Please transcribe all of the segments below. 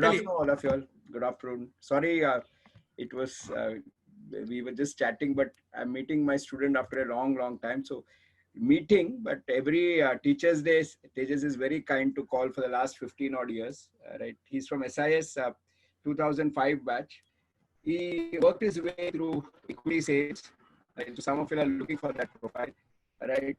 Good afternoon, all of you all. Good afternoon. Sorry, it was we were just chatting, but I'm meeting my student after a long time. So meeting, but every Teachers' Day, Tejas is very kind to call for the last 15 odd years. Right, he's from SIS 2005 batch. He worked his way through equity sales. Right, so some of you are looking for that profile. Right,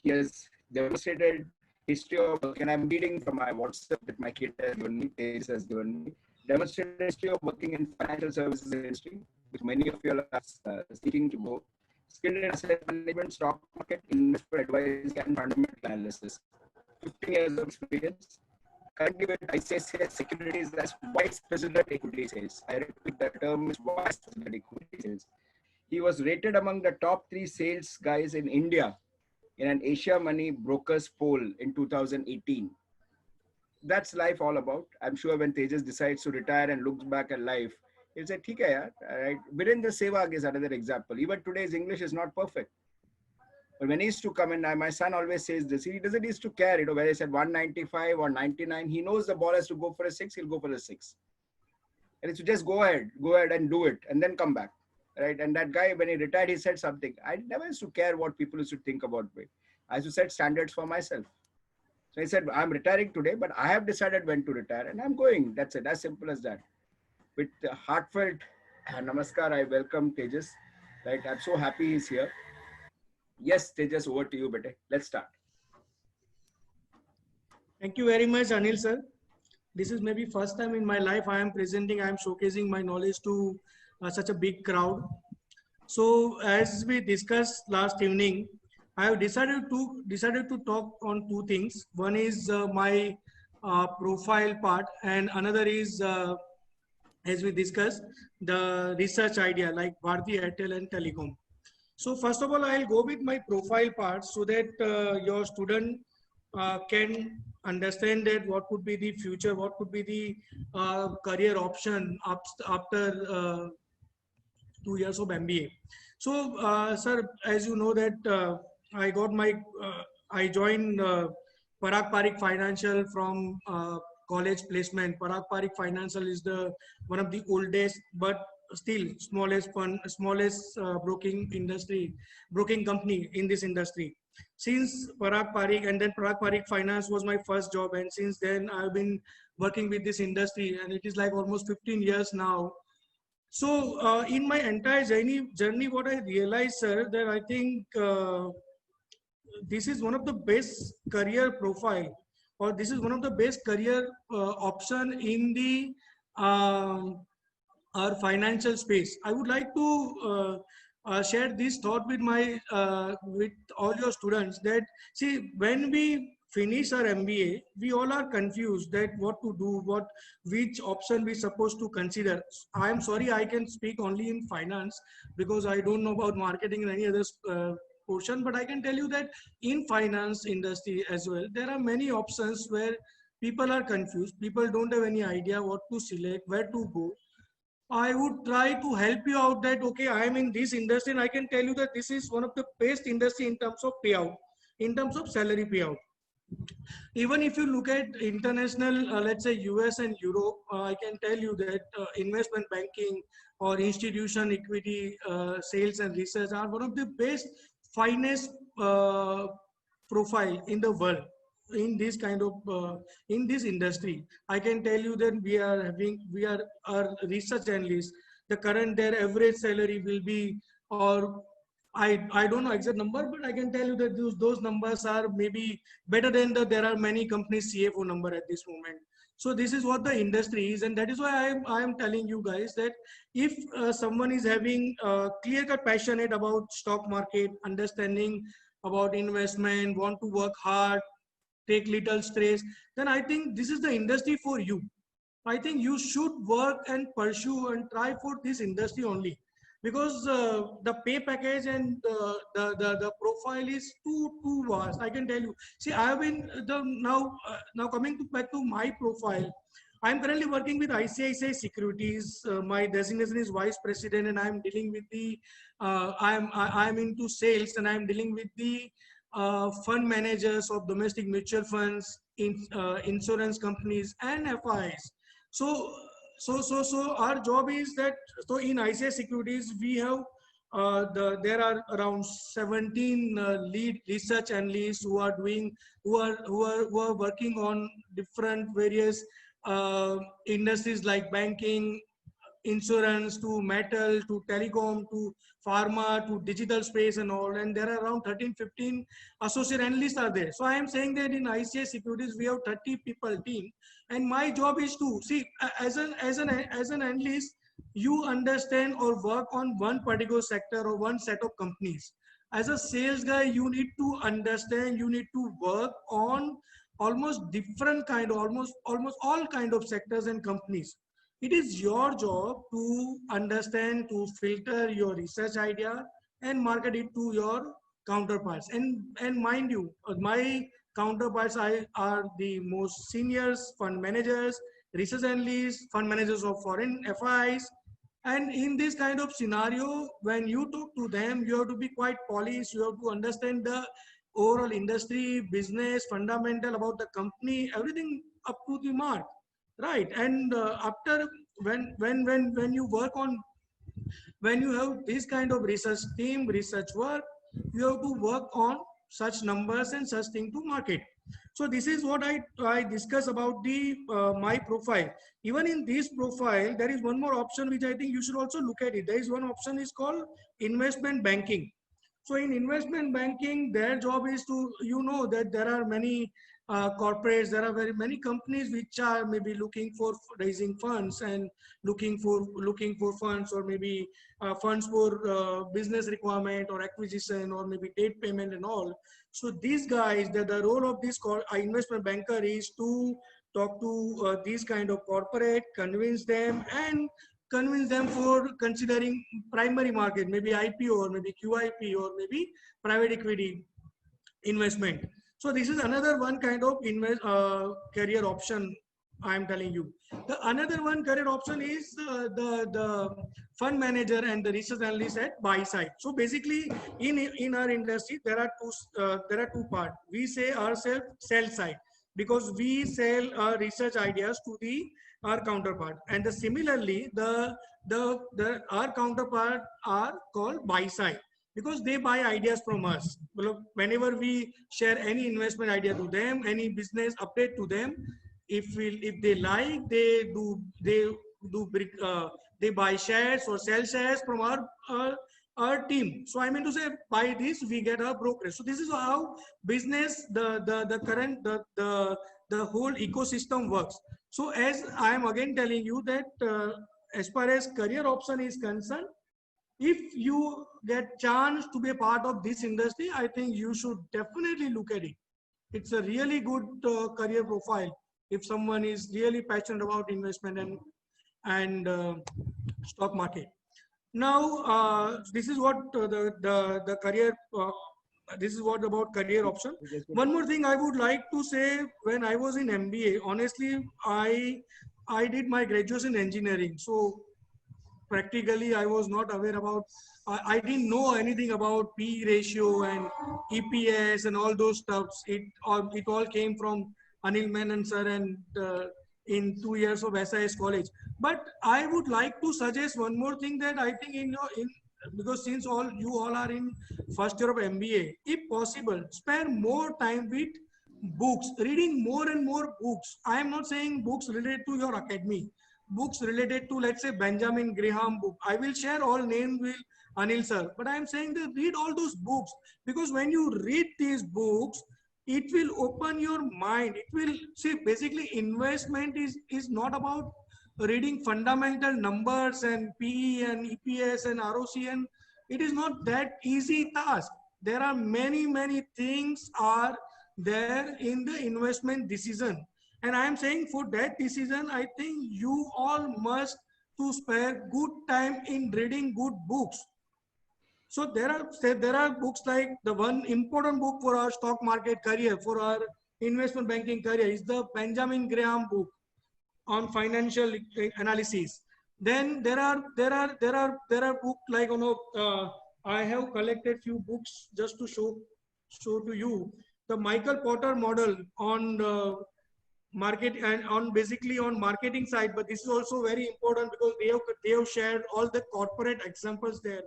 he has demonstrated history of work, and I'm reading from my WhatsApp that my kid has given me, Tejas has given me, demonstrated history of working in financial services industry, which many of you are seeking to go. Skilled in asset management, stock market, investment advice, and fundamental analysis. 15 years of experience. Currently with ICICI Securities as Vice President Equity Sales. I repeat, the term is Vice President Equity Sales. He was rated among the top 3 sales guys in India in an Asia Money Brokers poll in 2018. That's life all about. I'm sure when Tejas decides to retire and looks back at life, he'll say, "Theek hai yaar." Right? Virendra Sehwag is another example. Even today's English is not perfect. But when he used to come in, my son always says this, he doesn't used to care, whether he said 195 or 99, he knows the ball has to go for a 6, he'll go for a 6. And it's just go ahead and do it and then come back. Right? And that guy, when he retired, he said something. I never used to care what people used to think about me. I used to set standards for myself. So he said, I'm retiring today, but I have decided when to retire and I'm going. That's it. As simple as that. With heartfelt namaskar, I welcome Tejas. Right? I'm so happy he's here. Yes, Tejas, over to you, bete. Let's start. Thank you very much, Anil sir. This is maybe first time in my life I am presenting, I am showcasing my knowledge to such a big crowd. So as we discussed last evening, I have decided to talk on 2 things. One is my profile part, and another is, as we discussed, the research idea like Bharti Airtel and Telecom. So first of all, I'll go with my profile part so that your student can understand that what could be the future, what could be the career option after 2 years of MBA. So, sir, as you know that I joined Parag Parikh Financial from college placement. Parag Parikh Financial is one of the oldest, but still smallest broking company in this industry. Since Parag Parikh, and then Parag Parikh Finance was my first job, and since then I've been working with this industry, and it is like almost 15 years now. So in my entire journey, what I realized, sir, that I think this is one of the best career profile, or this is one of the best career option in the our financial space. I would like to share this thought with with all your students that, see, when we finish our MBA, we all are confused that what to do, which option we supposed to consider. I am sorry, I can speak only in finance because I don't know about marketing and any other portion, but I can tell you that in finance industry as well, there are many options where people are confused. People don't have any idea what to select, where to go. I would try to help you out that, okay, I am in this industry and I can tell you that this is one of the best industry in terms of payout, in terms of salary payout. Even if you look at international, let's say US and Europe, I can tell you that investment banking or institution equity sales and research are one of the best, finest profile in the world in this kind of in this industry. I can tell you that we are our research analysts, the current their average salary will be, or I don't know exact number, but I can tell you that those numbers are maybe better than there are many companies CFO number at this moment. So this is what the industry is, and that is why I am telling you guys that if someone is having clear-cut passionate about stock market, understanding about investment, want to work hard, take little stress, then I think this is the industry for you. I think you should work and pursue and try for this industry only, because the pay package and the profile is too vast. I can tell you. See, I have been now coming back to my profile. I am currently working with ICICI Securities. My designation is vice president, and I am dealing with the I am into sales, and I am dealing with the fund managers of domestic mutual funds, insurance companies, and FIs. So, so our job is that, so in ICICI Securities, we have, there are around 17 lead research analysts who are doing, who are working on different various industries like banking, insurance, to metal, to telecom, to pharma, to digital space and all. And there are around 13, 15 associate analysts are there. So I am saying that in ICICI Securities, we have 30 people team. And my job is to see, as an analyst, you understand or work on one particular sector or one set of companies. As a sales guy, you need to understand, you need to work on almost different kind, almost all kind of sectors and companies. It is your job to understand, to filter your research idea and market it to your counterparts. And mind you, my counterparts are the most seniors, fund managers, research analysts, fund managers of foreign FIs. And in this kind of scenario, when you talk to them, you have to be quite polished. You have to understand the overall industry, business, fundamental about the company, everything up to the mark, right? And after, when you work on, when you have this kind of research team, research work, you have to work on such numbers and such thing to market. So this is what I discuss about the my profile. Even in this profile, there is one more option which I think you should also look at it. There is one option is called investment banking. So in investment banking, their job is to, you know, that there are many corporates, there are very many companies which are maybe looking for raising funds and looking for funds, or maybe funds for business requirement or acquisition or maybe debt payment and all. So these guys, the role of this investment banker is to talk to these kind of corporate, convince them for considering primary market, maybe IPO or maybe QIP or maybe private equity investment. So this is another one kind of career option I am telling you. The another one career option is the fund manager and the research analyst at buy side. So basically, in our industry, there are two parts. We say ourselves sell side, because we sell our research ideas to the our counterpart, and similarly the our counterpart are called buy side, because they buy ideas from us. Whenever we share any investment idea to them, any business update to them, if they like, they buy shares or sell shares from our team. So I mean to say, by this we get a brokerage. So this is how business, the whole ecosystem works. So as I am again telling you that as far as career option is concerned, if you get chance to be a part of this industry, I think you should definitely look at it. It's a really good career profile if someone is really passionate about investment and stock market. Now, this is what the career. This is what about career option. One more thing I would like to say: when I was in MBA, honestly, I did my graduation in engineering, so practically I was not aware about, I didn't know anything about P ratio and EPS and all those stuffs. It all came from Anil Menon sir, and in 2 years of SIS college. But I would like to suggest one more thing, that I think because since you all are in first year of MBA, if possible, spend more time with books, reading more and more books. I am not saying books related to your academy, books related to, let's say, Benjamin Graham book. I will share all names with Anil sir, but I am saying that read all those books, because when you read these books, it will open your mind. It will see, basically investment is not about reading fundamental numbers and PE and EPS and ROC, and it is not that easy task. There are many things are there in the investment decision. And I am saying, for that decision, I think you all must to spare good time in reading good books. So there are books like, the one important book for our stock market career, for our investment banking career, is the Benjamin Graham book on financial analysis. Then there are books like, I have collected few books just to show to you the Michael Porter model on market and on basically on marketing side, but this is also very important because they have shared all the corporate examples there.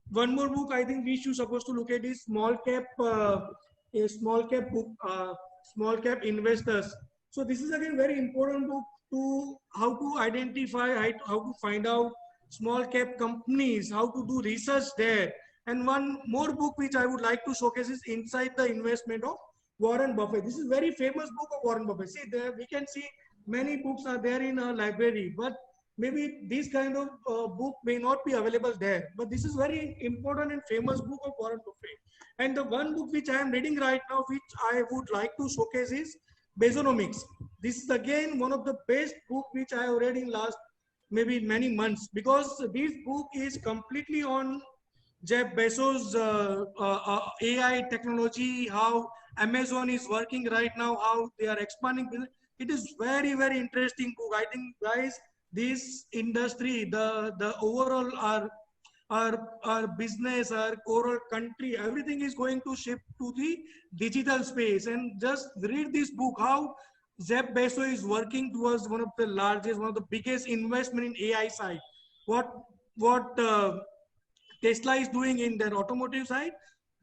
One more book I think we should supposed to look at is a small cap book, small cap investors. So this is again very important book to how to identify, how to find out small cap companies, how to do research there. And one more book which I would like to showcase is Inside the Investment of Warren Buffett. This is very famous book of Warren Buffett. See there we can see many books are there in a library, but maybe this kind of book may not be available there, but this is very important and famous book of Warren Buffett. And the one book which I am reading right now, which I would like to showcase is Bezonomics. This is again one of the best book which I have read in last maybe many months, because this book is completely on Jeff Bezos' AI technology, how Amazon is working right now, how they are expanding. It is very, very interesting book. I think, guys, this industry, the overall our business, our overall country, everything is going to shift to the digital space. And just read this book, how Jeff Bezos is working towards one of the largest, one of the biggest investment in AI side. What Tesla is doing in their automotive side,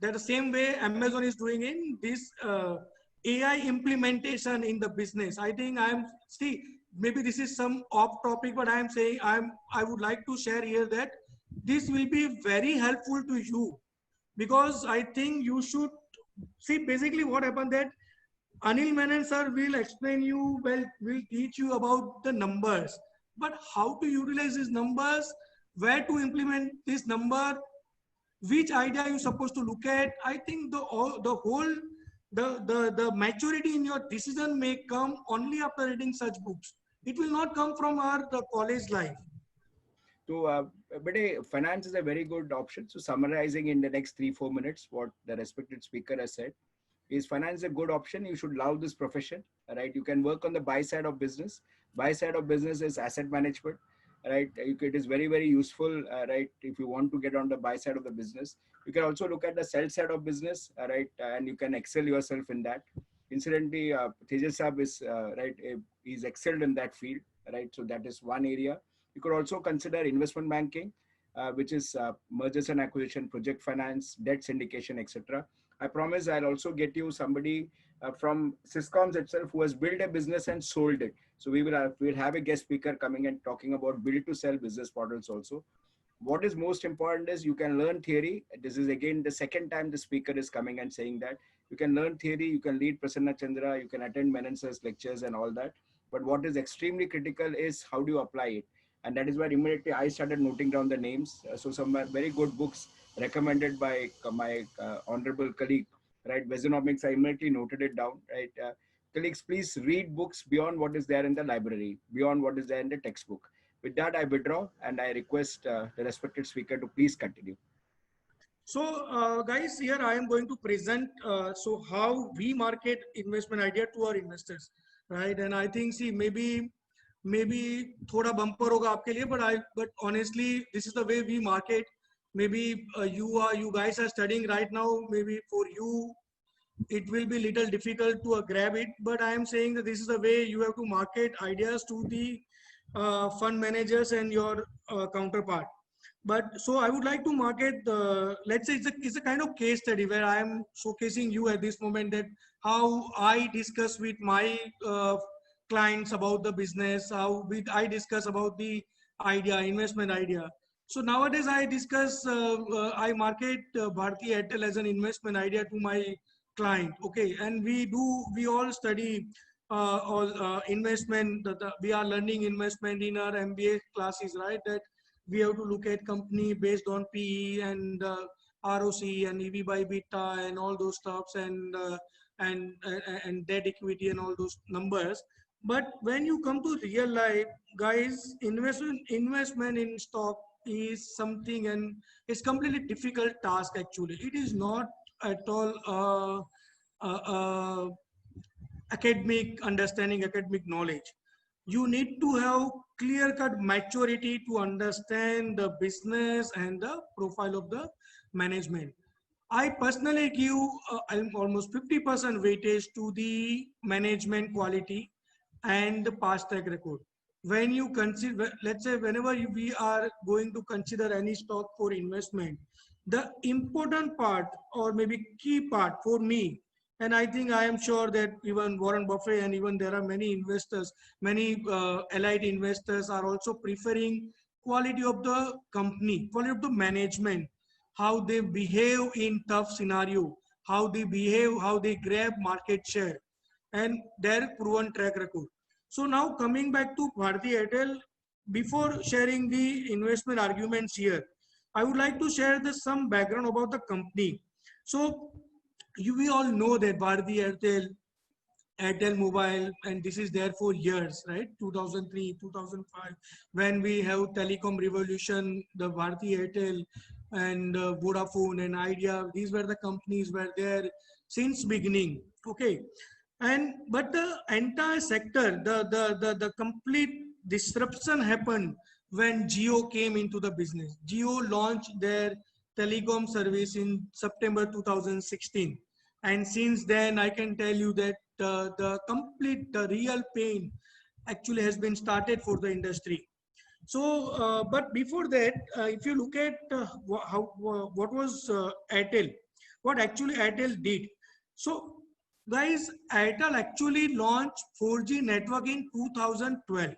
that the same way Amazon is doing in this AI implementation in the business. I think see, maybe this is some off topic, but I'm saying I would like to share here that this will be very helpful to you, because I think you should see basically what happened that Anil Menon sir will explain you, well, will teach you about the numbers, but how to utilize these numbers, where to implement this number, which idea you're supposed to look at. I think the whole the maturity in your decision may come only after reading such books. It will not come from our the college life. So, but finance is a very good option. So, summarizing in the next 3-4 minutes, what the respected speaker has said is finance a good option. You should love this profession, right? You can work on the buy side of business. Buy side of business is asset management, right? It is very, very useful, right? If you want to get on the buy side of the business, you can also look at the sell side of business, right? And you can excel yourself in that. Incidentally, Tejas Saab is, right, he's excelled in that field, right? So that is one area. You could also consider investment banking, which is mergers and acquisition, project finance, debt syndication, etc. I promise I'll also get you somebody from Syscoms itself who has built a business and sold it. So we'll have a guest speaker coming and talking about build to sell business models also. What is most important is you can learn theory. This is again the second time the speaker is coming and saying that you can learn theory, you can read Prasanna Chandra, you can attend Menon sir's lectures and all that. But what is extremely critical is how do you apply it? And that is where immediately I started noting down the names. So some very good books recommended by my honorable colleague, right? Bezonomics, I immediately noted it down, right? Colleagues, please read books beyond what is there in the library, beyond what is there in the textbook. With that, I withdraw and I request the respected speaker to please continue. So guys, here I am going to present so how we market investment idea to our investors, right? And I think, see, maybe थोड़ा bumper होगा आपके लिए, but honestly this is the way we market. Maybe you guys are studying right now, maybe for you it will be little difficult to grab it, but I am saying that this is the way you have to market ideas to the fund managers and your counterpart. But so I would like to market the, let's say it's a kind of case study where I am showcasing you at this moment that how I discuss with my clients about the business, I discuss about the idea, investment idea. So nowadays I discuss, I market Bharti Airtel as an investment idea to my client. Okay, and we all study all investment. We are learning investment in our MBA classes, right? That we have to look at company based on PE and ROC and EV by beta and all those stuffs and debt equity and all those numbers. But when you come to real life, guys, investment in stock is something, and it's completely difficult task actually. It is not at all academic understanding, academic knowledge. You need to have clear-cut maturity to understand the business and the profile of the management. I personally give almost 50% weightage to the management quality and the past track record. When you consider, let's say, whenever we are going to consider any stock for investment, the important part or maybe key part for me, and I think I am sure that even Warren Buffett and even there are many investors, many elite investors are also preferring quality of the company, quality of the management, how they behave in tough scenario, how they behave, how they grab market share, and their proven track record. So now coming back to Bharti Airtel, before sharing the investment arguments here, I would like to share some background about the company. So we all know that Bharti Airtel, Airtel Mobile, and this is there for years, right? 2003, 2005, when we have telecom revolution, the Bharti Airtel and Vodafone and Idea, these were the companies were there since beginning. Okay, and but the entire sector, the complete disruption happened when Jio came into the business. Jio launched their telecom service in September 2016, and since then I can tell you that the complete the real pain actually has been started for the industry. So but before that, if you look at what was Airtel, what actually Airtel did. So guys, Airtel actually launched 4G network in 2012,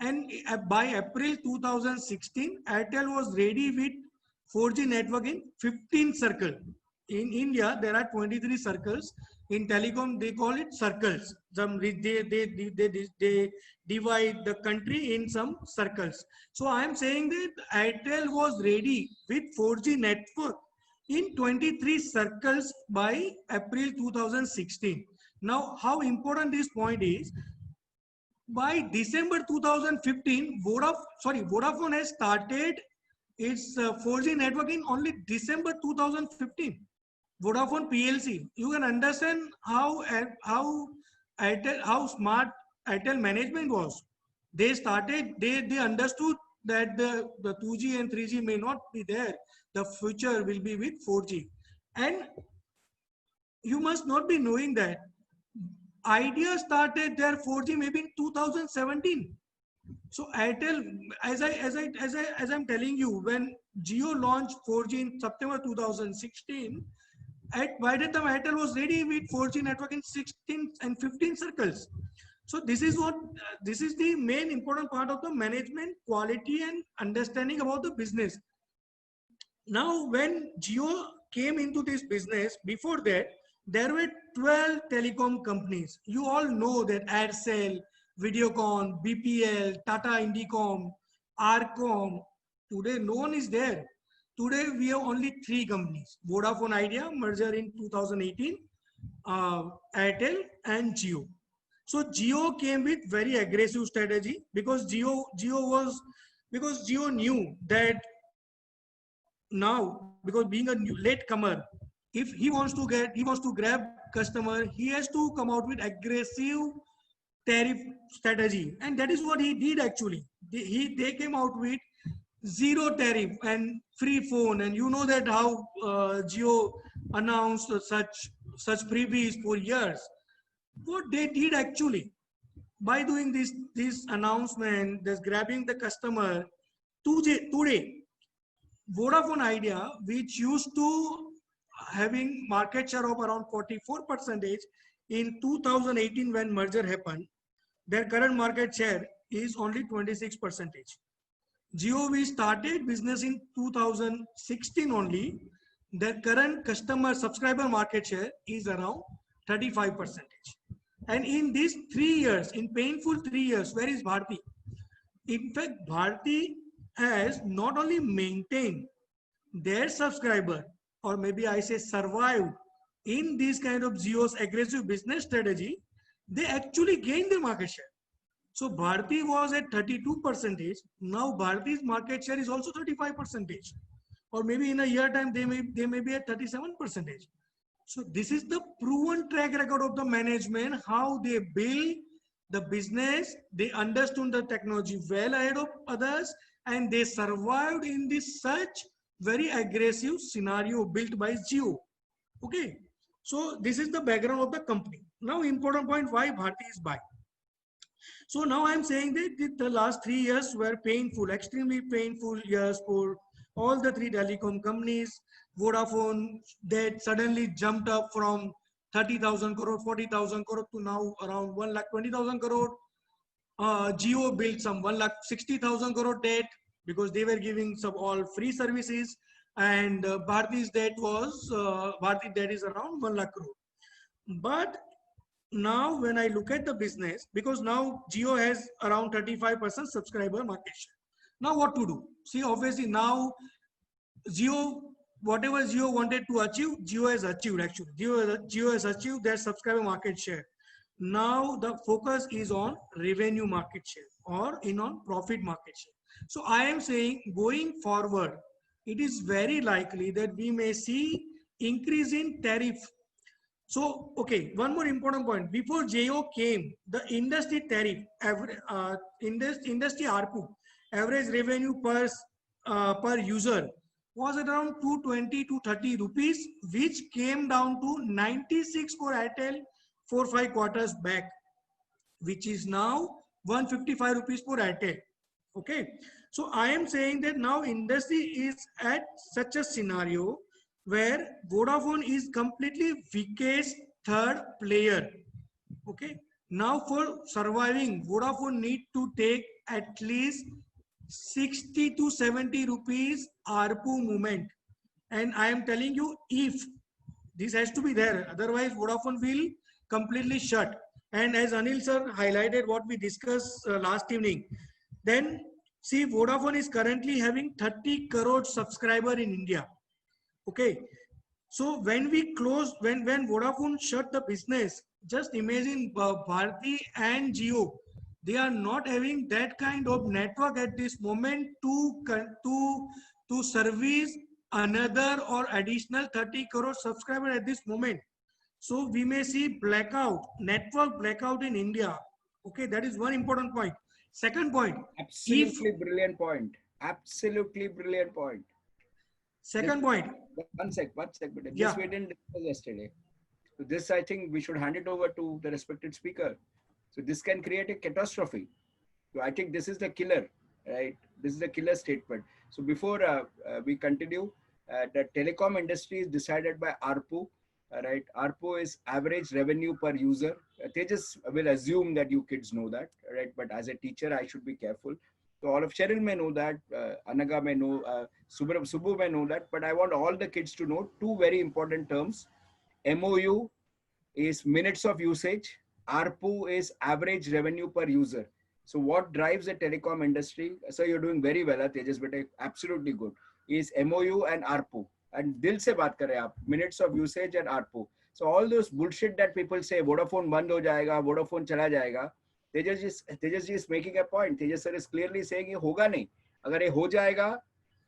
and by April 2016 Airtel was ready with 4G network in 15 circles. In India there are 23 circles. In telecom they call it circles. They divide the country in some circles. So I am saying that Airtel was ready with 4G network in 23 circles by April 2016. Now, how important this point is, by December 2015, Vodafone has started its 4G network in only December 2015. Vodafone PLC. You can understand how Airtel, how smart Airtel management was. They started. They understood that the 2G and 3G may not be there. The future will be with 4G, and you must not be knowing that Idea started their 4G maybe in 2017. So Airtel, as I'm telling you, when Jio launched 4G in September 2016, by the time Airtel was ready with 4G network in 16 and 15 circles. So this is what this is the main important part of the management quality and understanding about the business. Now, when Jio came into this business, before that, there were 12 telecom companies. You all know that Aircel, Videocon, BPL, Tata Indicom, Arcom. Today, no one is there. Today, we have only three companies. Vodafone Idea, merger in 2018, Airtel and Jio. So Jio came with very aggressive strategy because Jio knew that now, because being a new latecomer, if he wants to grab customer, he has to come out with aggressive tariff strategy, and that is what he did actually. They came out with zero tariff and free phone, and you know that how Jio announced such freebies for years. What they did actually, by doing this announcement, this grabbing the customer, today Vodafone Idea, which used to having market share of around 44% in 2018 when merger happened, their current market share is only 26%. Jio, we started business in 2016 only. Their current customer subscriber market share is around 35%. And in these 3 years, in painful 3 years, where is Bharti? In fact, Bharti has not only maintained their subscriber, or maybe I say survived in this kind of Jio's aggressive business strategy, they actually gained their market share. So Bharti was at 32%. Now Bharti's market share is also 35%. Or maybe in a year time, they may be at 37%. So this is the proven track record of the management, how they build the business, they understood the technology well ahead of others, and they survived in this such very aggressive scenario built by Jio. Okay, so this is the background of the company. Now important point, why Bharti is buying. So now I'm saying that the last 3 years were painful, extremely painful years for all the three telecom companies. Vodafone that suddenly jumped up from 30,000 crore, 40,000 crore to now around 1,20,000 crore. Jio built some 1,60,000 crore debt because they were giving some all free services, and Bharti's debt was Bharti debt is around 1 lakh crore. But now when I look at the business, because now Jio has around 35% subscriber market share. Now what to do? See, obviously now Jio, whatever Jio wanted to achieve, Jio has achieved actually. Jio has achieved their subscriber market share. Now the focus is on revenue market share or in on profit market share. So I am saying going forward, it is very likely that we may see increase in tariff. So, okay, one more important point. Before JO came, the industry tariff, industry ARPU, average revenue per user, was around 220 to 30 rupees, which came down to 96 for Airtel 4-5 quarters back, which is now 155 rupees for Airtel. Okay, so I am saying that now industry is at such a scenario where Vodafone is completely weakest third player. Okay, now for surviving, Vodafone need to take at least 60 to 70 rupees ARPU movement. And I am telling you, if this has to be there, otherwise Vodafone will completely shut. And as Anil sir highlighted what we discussed last evening, then see, Vodafone is currently having 30 crore subscriber in India. Okay, so when we close, when Vodafone shut the business, just imagine Bharti and Jio, they are not having that kind of network at this moment to service another or additional 30 crore subscriber at this moment. So we may see blackout, network blackout in India. Okay, that is one important point. Second point, Absolutely brilliant point. Absolutely brilliant point. Second point. One sec, but Yeah. this we didn't discuss yesterday. So this, I think we should hand it over to the respected speaker. So this can create a catastrophe. So I think this is the killer, right? This is the killer statement. So before we continue, the telecom industry is decided by ARPU, right? ARPU is average revenue per user. Tejas will assume that you kids know that, right? But as a teacher, I should be careful. So all of Cheryl may know that, Anaga may know, Subbu may know that, but I want all the kids to know two very important terms. MOU is minutes of usage. ARPU is average revenue per user. So what drives the telecom industry? So you're doing very well, Tejas, but absolutely good. Is MOU and ARPU. And dil se baat kare aap, minutes of usage and ARPU. So all those bullshit that people say, Vodafone band ho jayega, Vodafone chala jayega, Tejas ji is making a point. Tejas sir is clearly saying ye hoga nahi. Agar ye ho jayega,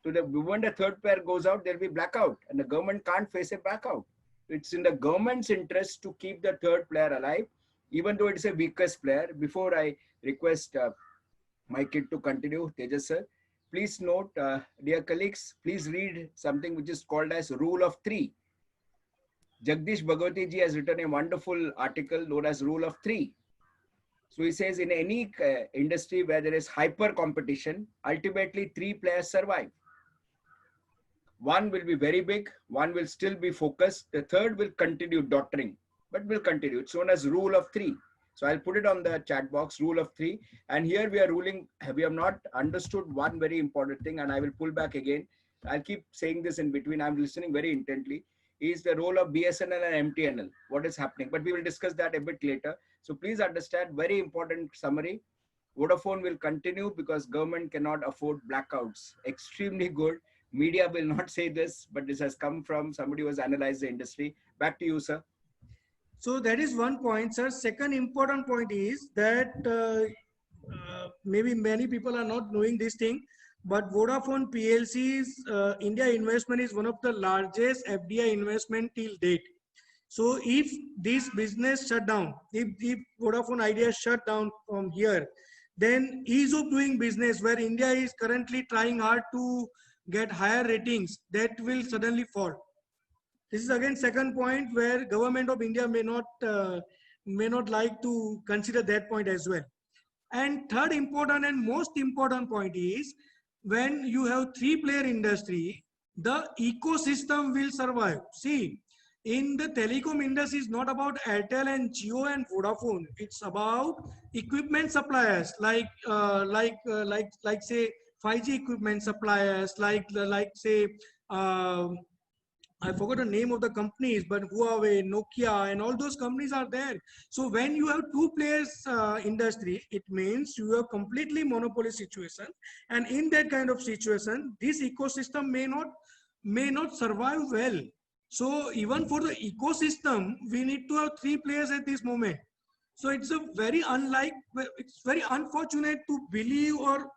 to the moment the third player goes out, there'll be blackout, and the government can't face a blackout. It's in the government's interest to keep the third player alive, even though it's a weakest player. Before I request my kid to continue, Tejas sir, please note, dear colleagues, please read something which is called as Rule of Three. Jagdish Bhagwati ji has written a wonderful article known as Rule of Three. So he says in any industry where there is hyper competition, ultimately three players survive. One will be very big, one will still be focused, the third will continue dottering, but will continue. It's known as Rule of Three. So I'll put it on the chat box, Rule of Three. And here we are ruling, we have not understood one very important thing, and I will pull back again. I'll keep saying this in between. I'm listening very intently. Is the role of BSNL and MTNL, what is happening. But we will discuss that a bit later. So please understand, very important summary. Vodafone will continue because government cannot afford blackouts. Extremely good. Media will not say this, but this has come from somebody who has analyzed the industry. Back to you, sir. So that is one point, sir. Second important point is that maybe many people are not knowing this thing, but Vodafone PLC's India investment is one of the largest FDI investment till date. So if this business shut down, if Vodafone Idea shut down from here, then ease of doing business where India is currently trying hard to get higher ratings, that will suddenly fall. This is again second point where government of India may not like to consider that point as well. And third important and most important point is, when you have three-player industry, the ecosystem will survive. See, in the telecom industry, is not about Airtel and Jio and Vodafone. It's about equipment suppliers like say 5G equipment suppliers, like say I forgot the name of the companies, but Huawei, Nokia, and all those companies are there. So when you have two players industry, it means you have completely monopoly situation. And in that kind of situation, this ecosystem may not survive well. So even for the ecosystem, we need to have three players at this moment. So it's it's very unfortunate to believe, or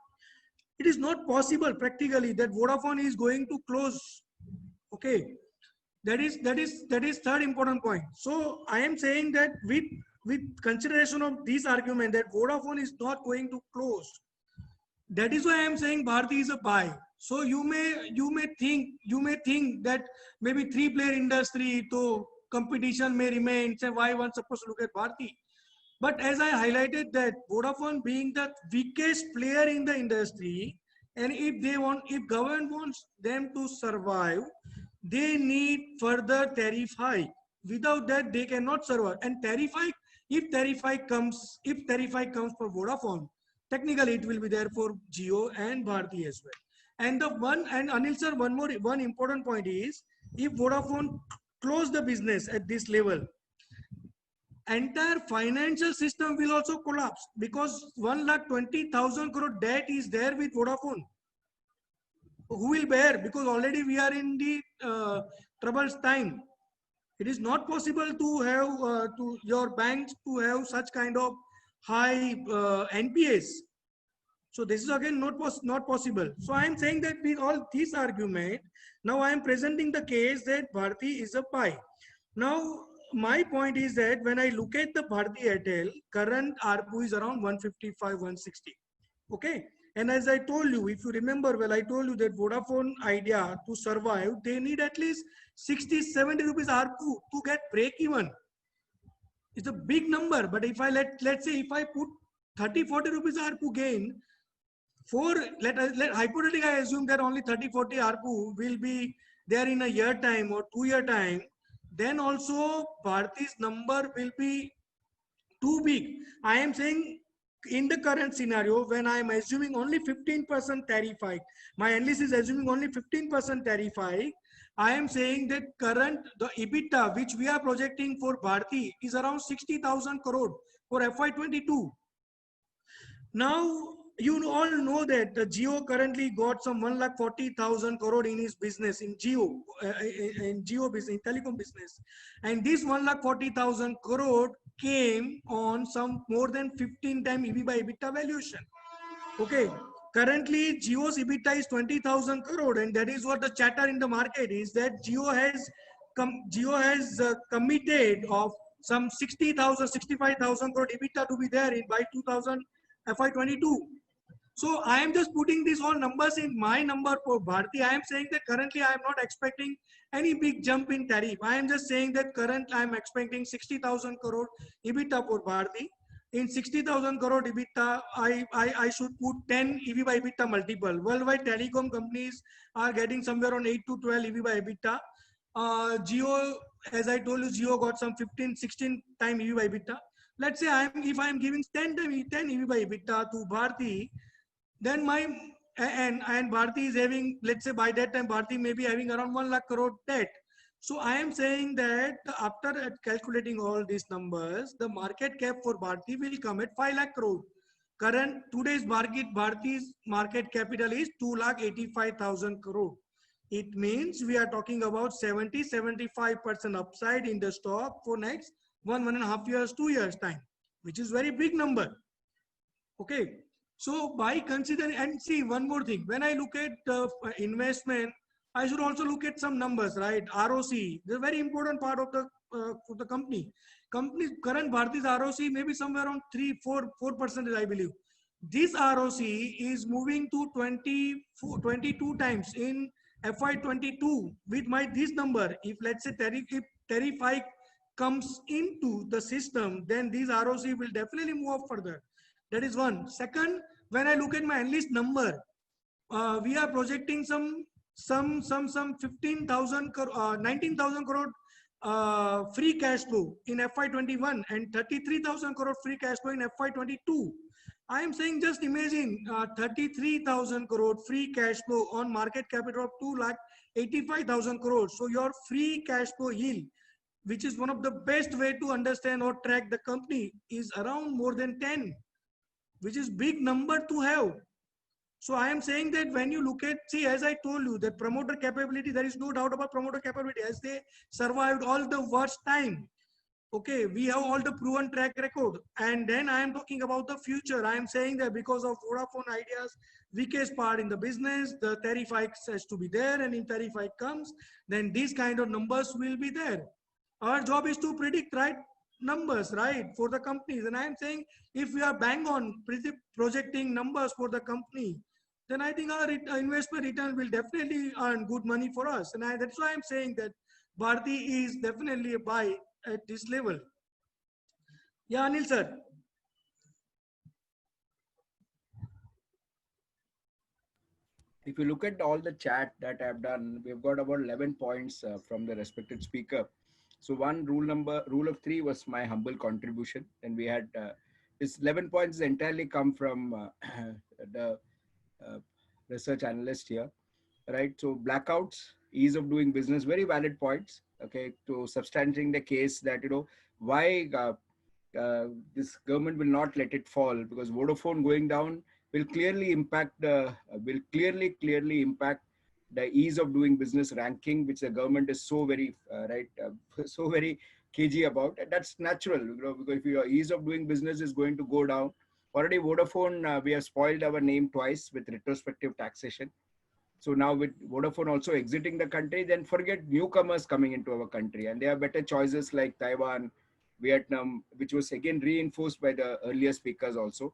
it is not possible practically, that Vodafone is going to close. Okay, that is third important point. So I am saying that with consideration of this argument that Vodafone is not going to close, that is why I am saying Bharti is a buy. So you may think that maybe three-player industry, so competition may remain. Say why one supposed to look at Bharti. But as I highlighted that Vodafone being the weakest player in the industry, and if government wants them to survive, they need further tariff hike. Without that, they cannot survive. And if tariff hike comes for Vodafone, technically it will be there for Jio and Bharti as well. And Anil sir, one important point is, if Vodafone close the business at this level, entire financial system will also collapse, because 1,20,000 crore debt is there with Vodafone. Who will bear? Because already we are in the troubles time. It is not possible to have to your banks to have such kind of high NPAs. So this is again not possible. So I am saying that with all this argument, now I am presenting the case that Bharti is a pie. Now my point is that when I look at the Bharti Airtel, current ARPU is around 155, 160. Okay. And as I told you, if you remember well, I told you that Vodafone Idea to survive, they need at least 60, 70 rupees ARPU to get break even. It's a big number, but if I let's say if I put 30, 40 rupees ARPU gain, hypothetically I assume that only 30, 40 ARPU will be there in a year time or 2-year time, then also Bharti's number will be too big. I am saying in the current scenario, when I am assuming only 15% tariff hike, my analyst is assuming only 15% tariff hike, I am saying that the EBITDA which we are projecting for Bharti is around 60,000 crore for FY22. Now, you all know that the Jio currently got some 1,40,000 crore in his business in Jio business, in telecom business, and this 1,40,000 crore came on some more than 15 times EV by EBITDA valuation. Okay, currently Jio's EBITDA is 20,000 crore, and that is what the chatter in the market is, that Jio has committed of some 60,000, 65,000 crore EBITDA to be there in by FY22. So I am just putting these all numbers in my number for Bharti. I am saying that currently I am not expecting any big jump in tariff. I am just saying that currently I am expecting 60,000 crore EBITDA for Bharti. In 60,000 crore EBITDA, I should put 10 EV by EBITDA multiple. Worldwide telecom companies are getting somewhere on 8 to 12 EV by EBITDA. Jio, as I told you, Jio got some 15, 16 time EV by EBITDA. Let's say if I am giving 10 EV by EBITDA to Bharti, then and Bharti is having, let's say by that time Bharti may be having around 1 lakh crore debt. So I am saying that after calculating all these numbers, the market cap for Bharti will come at 5 lakh crore. Today's Bharti's market capital is 2,85,000 crore. It means we are talking about 70-75% upside in the stock for next 1.5 years, 2 years time, which is very big number. Okay. So by considering, and see one more thing, when I look at investment, I should also look at some numbers, right? ROC, the very important part of the company. Company's current Bharti's ROC may be somewhere around 4%, I believe. This ROC is moving to 22 times in FY22 with this number. If let's say tariff hike comes into the system, then this ROC will definitely move up further. That is one. Second, when I look at my analyst number, we are projecting some 15,000 19,000 crore free cash flow in FY21 and 33,000 crore free cash flow in FY22. I am saying just imagine 33,000 crore free cash flow on market capital of 2,85,000 crore. So your free cash flow yield, which is one of the best way to understand or track the company, is around more than 10, which is big number to have. So I am saying that when you look at, see, as I told you, that promoter capability, there is no doubt about promoter capability, as they survived all the worst time. Okay, we have all the proven track record. And then I am talking about the future. I am saying that because of Vodafone Idea's weakest part in the business, the tariff hike has to be there. And if tariff hike comes, then these kind of numbers will be there. Our job is to predict right numbers, right, for the companies. And I am saying if we are bang on projecting numbers for the company, then I think our investment return will definitely earn good money for us. And that's why I'm saying that Bharti is definitely a buy at this level. Yeah, Anil sir. If you look at all the chat that I've done, we've got about 11 points from the respected speaker. So one rule of three was my humble contribution. And we had this 11 points entirely come from the research analyst here, right? So blackouts, ease of doing business, very valid points, okay, to substantiating the case that, why this government will not let it fall, because Vodafone going down will clearly impact the clearly impact the ease of doing business ranking, which the government is so very so very cagey about. And that's natural, because if your ease of doing business is going to go down, already Vodafone, we have spoiled our name twice with retrospective taxation. So now with Vodafone also exiting the country, then forget newcomers coming into our country, and there are better choices like Taiwan, Vietnam, which was again reinforced by the earlier speakers also.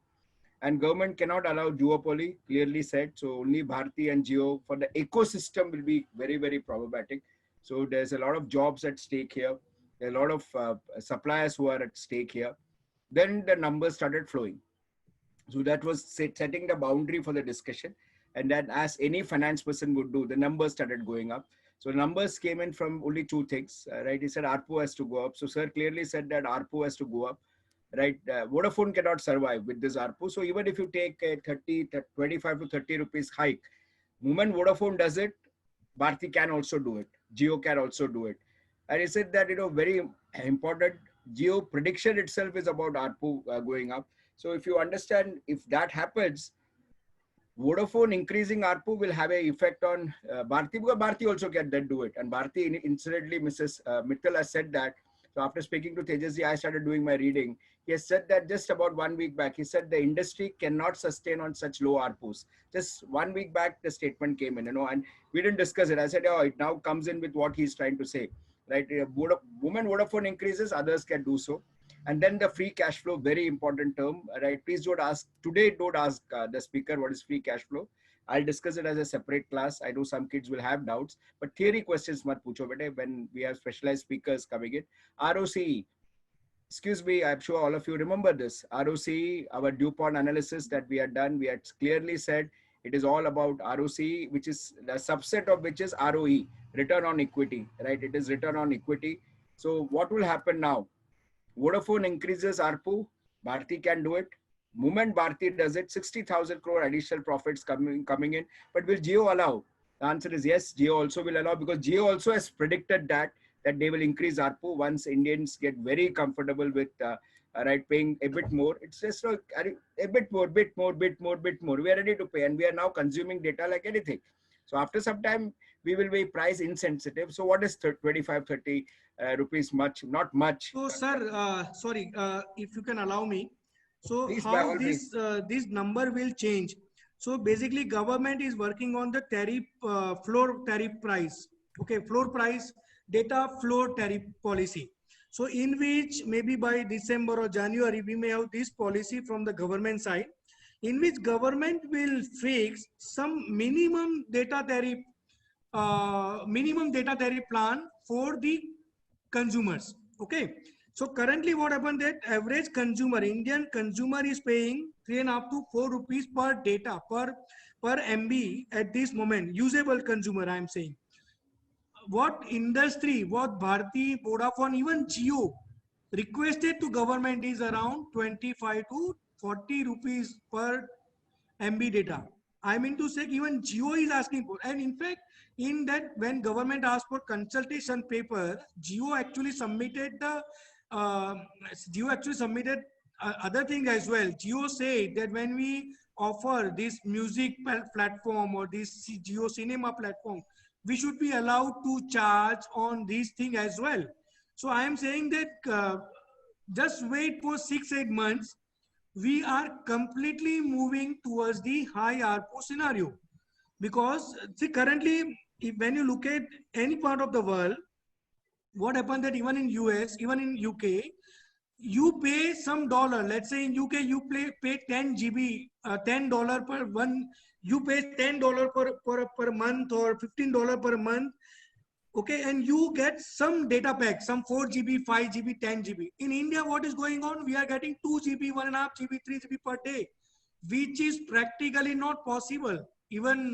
And government cannot allow duopoly, clearly said. So only Bharti and Jio for the ecosystem will be very, very problematic. So there's a lot of jobs at stake here. There are a lot of suppliers who are at stake here. Then the numbers started flowing. So that was setting the boundary for the discussion. And then, as any finance person would do, the numbers started going up. So numbers came in from only two things, right? He said ARPU has to go up. So sir clearly said that ARPU has to go up, right? Vodafone cannot survive with this ARPU. So even if you take a 25 to 30 rupees hike, moment Vodafone does it, Bharti can also do it. Jio can also do it. And he said that, very important, Jio prediction itself is about ARPU going up. So if you understand, if that happens, Vodafone increasing ARPU will have an effect on Bharti, because Bharti also can then do it. And Bharti, incidentally, Mrs. Mittal has said that. So after speaking to Tejaji, I started doing my reading. He has said that just about 1 week back. He said the industry cannot sustain on such low ARPUs. Just 1 week back, the statement came in, and we didn't discuss it. I said, oh, it now comes in with what he's trying to say, right? Women Vodafone increases, others can do so. And then the free cash flow, very important term, right? Please don't ask today. Don't ask the speaker what is free cash flow. I'll discuss it as a separate class. I know some kids will have doubts, but theory questions mat pucho bete when we have specialized speakers coming in. ROCE, excuse me, I'm sure all of you remember this. ROCE, our DuPont analysis that we had done, we had clearly said it is all about ROCE, which is the subset of which is ROE, return on equity, right? It is return on equity. So what will happen now? Vodafone increases ARPU, Bharti can do it. Moment Bharti does it, 60,000 crore additional profits coming in. But will Jio allow? The answer is yes, Jio also will allow, because Jio also has predicted that they will increase ARPU once Indians get very comfortable with paying a bit more. It's just a bit more. We are ready to pay, and we are now consuming data like anything. So after some time, we will be price insensitive. So what is 25, 30 rupees much? Not much. So sir, sorry, if you can allow me. So Please, how this number will change? So basically government is working on the tariff, floor tariff price. Okay, floor price, data floor tariff policy. So in which maybe by December or January, we may have this policy from the government side, in which government will fix some minimum data tariff plan for the consumers. Okay, So currently what happened that average consumer, Indian consumer is paying 3.5 to 4 rupees per data, per MB at this moment, usable consumer I am saying. What industry, what Bharti, Vodafone, even Jio requested to government is around 25 to 40 rupees per MB data. I mean to say even Jio is asking for, and in fact, in that when government asked for consultation paper, Jio actually submitted the uh, Jio actually submitted other thing as well. Jio said that when we offer this music platform or this Jio cinema platform, we should be allowed to charge on this thing as well. So I am saying that just wait for 6-8 months, we are completely moving towards the high ARPU scenario. Because see, currently, when you look at any part of the world, what happened that even in US, even in UK, you pay some dollar. Let's say in UK, you pay 10 GB, $10 per one. You pay $10 per month or $15 per month. Okay, and you get some data pack, some 4 GB, 5 GB, 10 GB. In India, what is going on? We are getting 2 GB, 1.5 GB, 3 GB per day, which is practically not possible. Even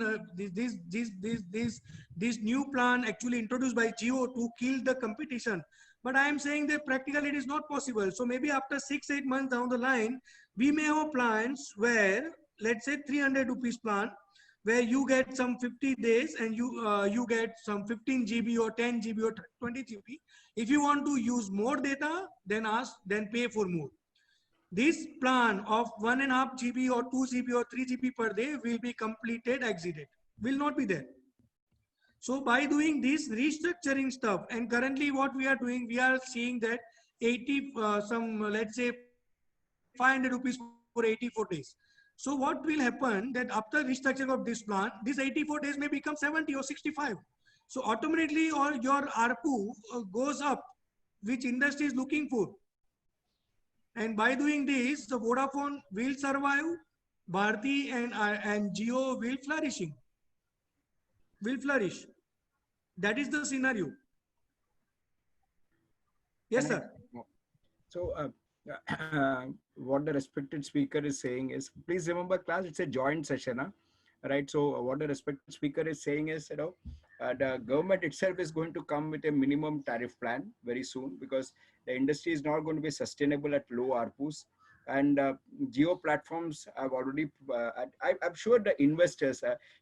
this new plan actually introduced by Jio to kill the competition. But I am saying that practically it is not possible. So maybe after 6-8 months down the line, we may have plans where, let's say 300 rupees plan, where you get some 50 days and you get some 15 GB or 10 GB or 20 GB. If you want to use more data, then pay for more. This plan of 1.5 GB or 2 GB or 3 GB per day will be completed, exited, will not be there. So by doing this restructuring stuff, and currently what we are doing, we are seeing that 80, let's say 500 rupees for 84 days. So what will happen that after restructuring of this plan, this 84 days may become 70 or 65. So automatically or your ARPU goes up, which industry is looking for. And by doing this, the Vodafone will survive, Bharti and Jio will flourish. That is the scenario. Yes, Can I? sir. So, what the respected speaker is saying is, please remember, class, it's a joint session, huh? Right? So, what the respected speaker is saying is, the government itself is going to come with a minimum tariff plan very soon, because the industry is not going to be sustainable at low ARPUs. And geo platforms have already, I'm sure the investors,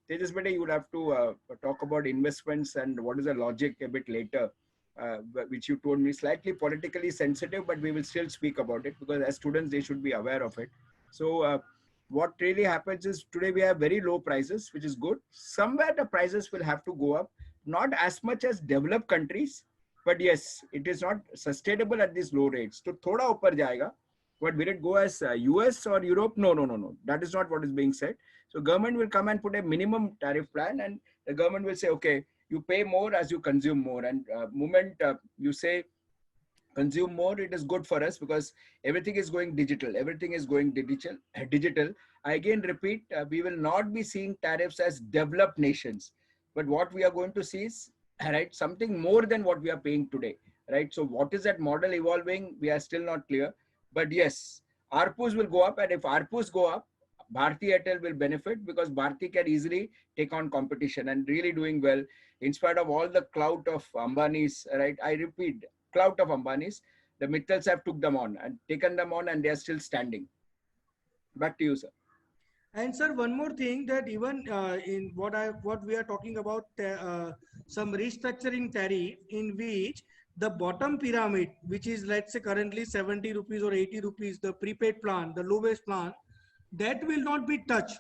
Tejas Bede, you would have to talk about investments and what is the logic a bit later, which you told me slightly politically sensitive, but we will still speak about it because as students, they should be aware of it. So what really happens is today we have very low prices, which is good. Somewhere the prices will have to go up, not as much as developed countries, but yes, it is not sustainable at these low rates. So thoda upar jayega, but will it go as US or Europe? No, no, no, no. That is not what is being said. So government will come and put a minimum tariff plan, and the government will say, okay, you pay more as you consume more. And moment you say consume more, it is good for us because everything is going digital. Everything is going digital. I again repeat, we will not be seeing tariffs as developed nations, but what we are going to see is right something more than what we are paying today. Right. So what is that model evolving? We are still not clear. But yes, ARPUs will go up, and if ARPUs go up, Bharti Airtel will benefit because Bharti can easily take on competition and really doing well in spite of all the clout of Ambani's, right? I repeat, clout of Ambani's, the Mittals have took them on and taken them on, and they are still standing. Back to you, sir. And sir, one more thing that even in what we are talking about, some restructuring tariff in which the bottom pyramid, which is let's say currently 70 rupees or 80 rupees, the prepaid plan, the lowest plan, that will not be touched.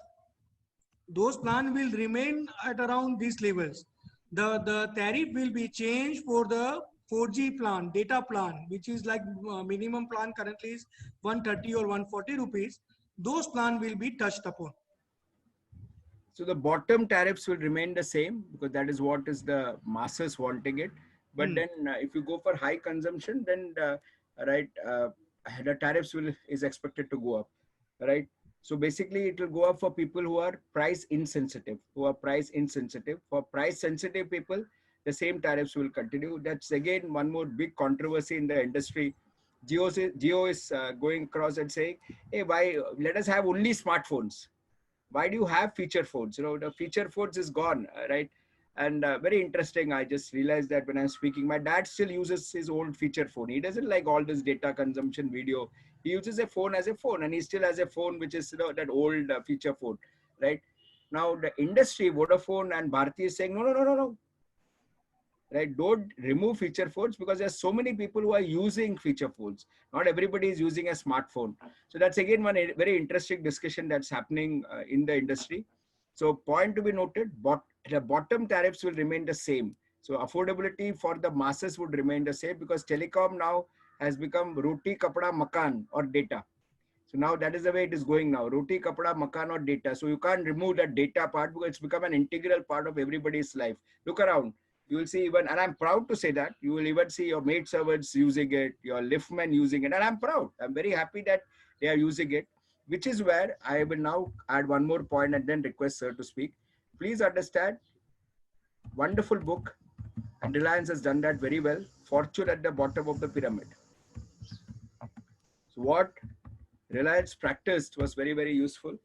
Those plans will remain at around these levels. The tariff will be changed for the 4G plan, data plan, which is like minimum plan currently is 130 or 140 rupees. Those plan will be touched upon. So the bottom tariffs will remain the same because that is what is the masses wanting it. But then if you go for high consumption, then right, the tariffs is expected to go up, right? So basically it will go up for people who are price insensitive, For price sensitive people, the same tariffs will continue. That's again one more big controversy in the industry. Geo is going across and saying, hey, why let us have only smartphones? Why do you have feature phones? You know, the feature phones is gone, right? And very interesting. I just realized that when I'm speaking, my dad still uses his old feature phone. He doesn't like all this data consumption video. He uses a phone as a phone, and he still has a phone which is, you know, that old feature phone, right? Now the industry, Vodafone and Bharti is saying, no, no, no, no, no, right? Don't remove feature phones because there's so many people who are using feature phones. Not everybody is using a smartphone. So that's again one very interesting discussion that's happening in the industry. So point to be noted, the bottom tariffs will remain the same. So affordability for the masses would remain the same because telecom now has become roti, kapda, makan or data. So now that is the way it is going now. Roti, kapda, makan or data. So you can't remove that data part because it's become an integral part of everybody's life. Look around. You will see even, and I'm proud to say that, you will even see your maid servants using it, your liftmen using it. And I'm proud. I'm very happy that they are using it, which is where I will now add one more point and then request sir to speak. Please understand, wonderful book. And Reliance has done that very well. Fortune at the bottom of the pyramid. So what Reliance practiced was very, very useful.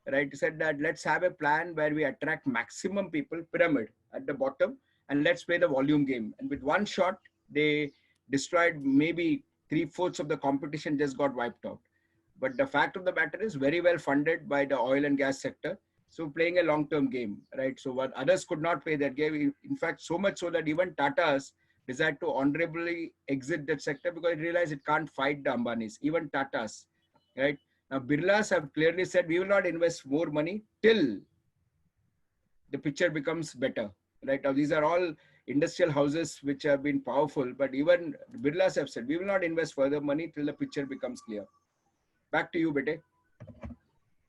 Right? He said that let's have a plan where we attract maximum people, pyramid at the bottom, and let's play the volume game. And with one shot, they destroyed maybe 3/4 of the competition just got wiped out. But the fact of the matter is very well funded by the oil and gas sector. So playing a long-term game, right? So what others could not play that game. In fact, so much so that even Tata's decided to honorably exit that sector because it realized it can't fight the Ambanis, even Tata's, right? Now, Birlas have clearly said we will not invest more money till the picture becomes better. Right now, these are all industrial houses which have been powerful, but even Birlas have said we will not invest further money till the picture becomes clear. Back to you, Bete.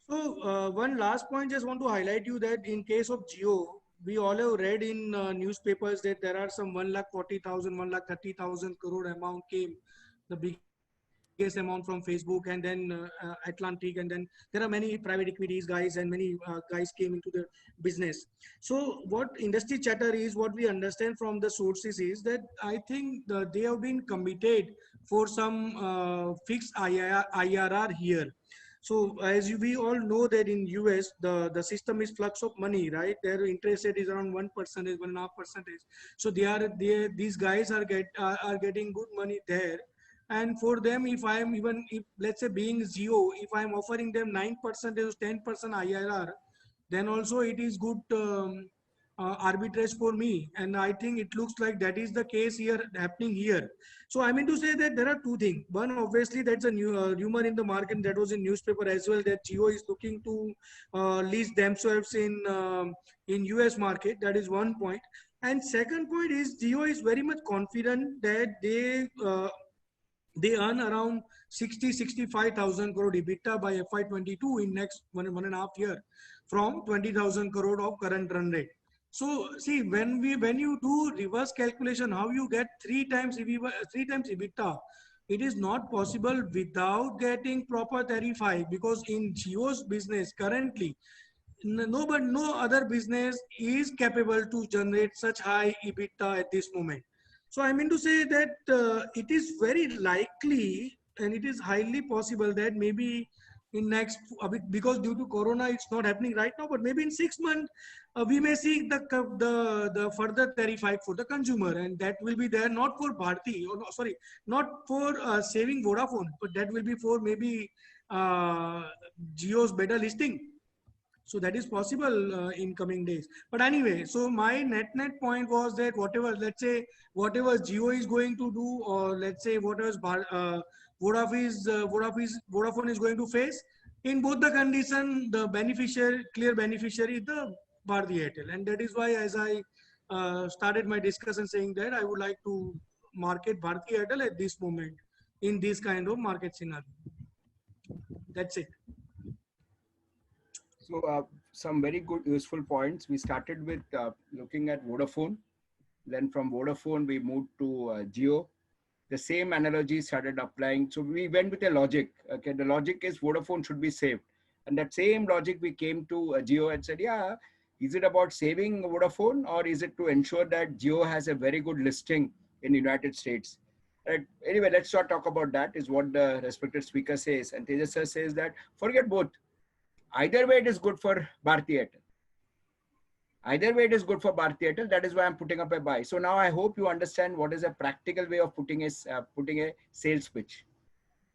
So one last point, just want to highlight you that in case of Geo, we all have read in newspapers that there are some 1,40,000, 1,30,000 crore amount came, the biggest amount from Facebook and then Atlantic, and then there are many private equities guys and many guys came into the business. So what industry chatter is, what we understand from the sources is that I think they have been committed for some fixed IRR here. So as we all know that in US, the system is flux of money, right? Their interest rate is around 1%, 1.5%. So these guys are getting good money there. And for them, if I'm even, if let's say being Zero, if I'm offering them 9% or 10% IRR, then also it is good arbitrage for me. And I think it looks like that is the case here happening here. So I mean to say that there are two things. One, obviously, that's a new rumor in the market that was in newspaper as well, that Jio is looking to list themselves in US market. That is one point. And second point is Jio is very much confident that they earn around 65,000 crore EBITDA by FY22 in next 1.5 year from 20,000 crore of current run rate. So see, when you do reverse calculation, how you get three times EBITDA, it is not possible without getting proper tariff hike, because in Jio's business currently, no other business is capable to generate such high EBITDA at this moment. So I mean to say that it is very likely and it is highly possible that maybe in next, because due to Corona it's not happening right now, but maybe in 6 months we may see the further tariff hike for the consumer, and that will be there not for Bharti, or no, sorry, not for saving Vodafone, but that will be for maybe Jio's better listing. So that is possible in coming days. But anyway, so my net point was that whatever, let's say whatever Jio is going to do, or let's say whatever Vodafone is going to face, in both the condition, the clear beneficiary is the Bharti Airtel. And that is why, as I started my discussion saying that I would like to market Bharti Airtel at this moment in this kind of market scenario. That's it. So some very good useful points. We started with looking at Vodafone. Then from Vodafone, we moved to Jio. The same analogy started applying. So we went with a logic. Okay, the logic is Vodafone should be saved. And that same logic, we came to Jio and said, yeah, is it about saving Vodafone, or is it to ensure that Jio has a very good listing in the United States? Right. Anyway, let's not talk about that, is what the respected speaker says. And Tejas sir says that forget both. Either way, it is good for Bharti Airtel. Either way, it is good for Bharti Airtel. That is why I'm putting up a buy. So now I hope you understand what is a practical way of putting a sales pitch.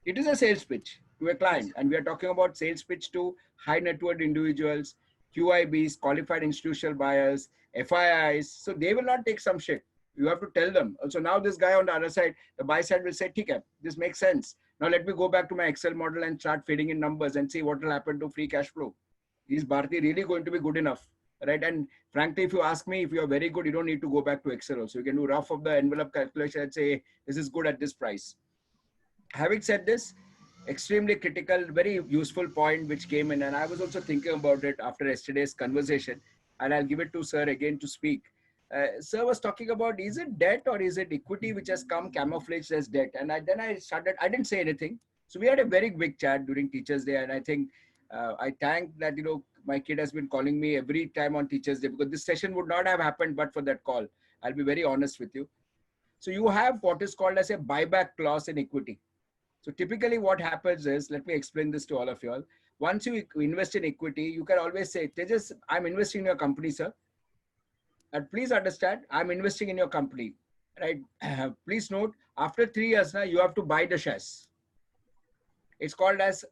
It is a sales pitch to a client, and we are talking about sales pitch to high net worth individuals, QIBs, qualified institutional buyers, FIIs. So they will not take some shit. You have to tell them. So now this guy on the other side, the buy side will say, "Okay, this makes sense. Now let me go back to my Excel model and start feeding in numbers and see what will happen to free cash flow. Is Bharti really going to be good enough?" Right? And frankly, if you ask me, if you are very good, you don't need to go back to Excel also. You can do rough of the envelope calculation and say, this is good at this price. Having said this, extremely critical, very useful point which came in, and I was also thinking about it after yesterday's conversation, and I'll give it to sir again to speak. Sir was talking about, is it debt or is it equity which has come camouflaged as debt? And then I started, I didn't say anything. So we had a very big chat during Teachers Day, and I think I thank that, my kid has been calling me every time on Teachers Day, because this session would not have happened but for that call. I'll be very honest with you. So you have what is called as a buyback clause in equity. So typically what happens is, let me explain this to all of you all. Once you invest in equity, you can always say, Tejas, I'm investing in your company, sir. And please understand, I'm investing in your company, right? Please note, after 3 years now, you have to buy the shares. It's called as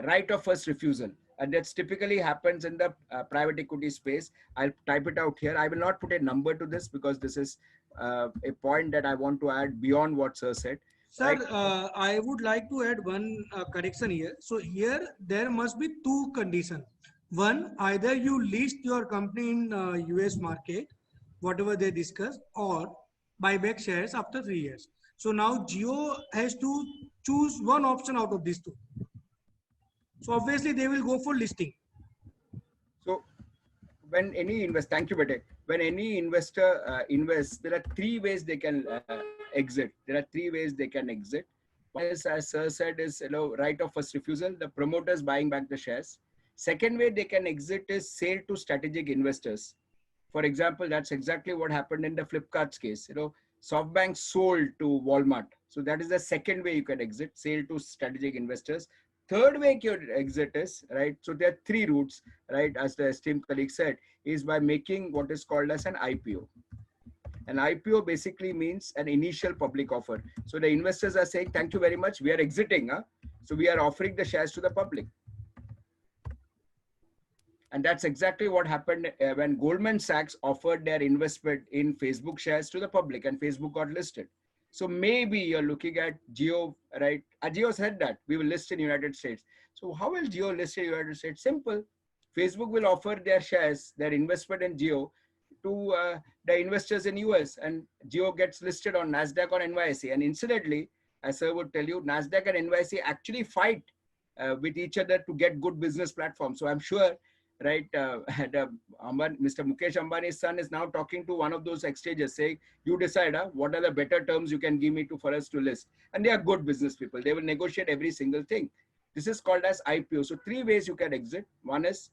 right of first refusal. And that's typically happens in the private equity space. I'll type it out here. I will not put a number to this because this is a point that I want to add beyond what sir said. Sir, Right? I would like to add one correction here. So here there must be two conditions. One, either you list your company in US market, whatever they discuss, or buy back shares after 3 years. So now Geo has to choose one option out of these two. So obviously they will go for listing. So when any thank you, Bete. When any investor invests, there are three ways they can exit. There are three ways they can exit. One is, as sir said, is right of first refusal, the promoters buying back the shares. Second way they can exit is sale to strategic investors. For example, that's exactly what happened in the Flipkart's case. SoftBank sold to Walmart. So that is the second way you can exit, sale to strategic investors. Third way you exit is, right, so there are three routes, right, as the esteemed colleague said, is by making what is called as an IPO. An IPO basically means an initial public offer. So the investors are saying, thank you very much, we are exiting. So we are offering the shares to the public. And that's exactly what happened when Goldman Sachs offered their investment in Facebook shares to the public, and Facebook got listed. So maybe you're looking at Geo, right? Geo said that we will list in United States. So how will Geo list in United States? Simple. Facebook will offer their shares, their investment in Geo, to the investors in US, and Geo gets listed on NASDAQ or NYSE. And incidentally, as I would tell you, NASDAQ and NYSE actually fight with each other to get good business platforms. So I'm sure, right, Mr. Mukesh Ambani's son is now talking to one of those exchanges saying, you decide what are the better terms you can give me for us to list. And they are good business people. They will negotiate every single thing. This is called as IPO. So three ways you can exit. One is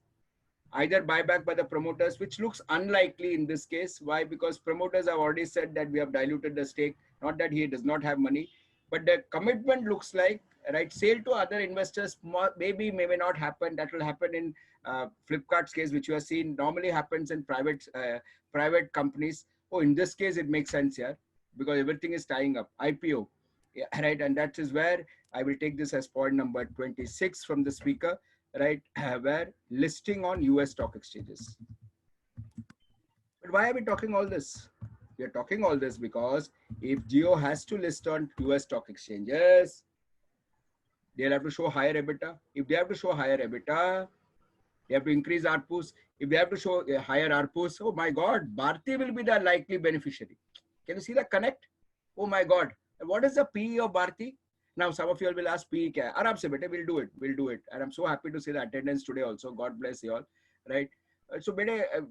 either buyback by the promoters, which looks unlikely in this case. Why? Because promoters have already said that we have diluted the stake, not that he does not have money, but the commitment looks like, right, sale to other investors maybe, may not happen. That will happen in Flipkart's case, which you have seen normally happens in private companies. Oh, in this case, it makes sense here because everything is tying up. IPO, yeah, right? And that is where I will take this as point number 26 from the speaker, right? Where listing on US stock exchanges. But why are we talking all this? We are talking all this because if Geo has to list on US stock exchanges, they'll have to show higher EBITDA. If they have to show higher EBITDA, they have to increase ARPUs. If they have to show a higher ARPUs, oh my God, Bharti will be the likely beneficiary. Can you see the connect? Oh my God. What is the PE of Bharti? Now, some of you will ask, PE kya hai? Aram se bete, we'll do it. We'll do it. And I'm so happy to see the attendance today also. God bless you all. Right? So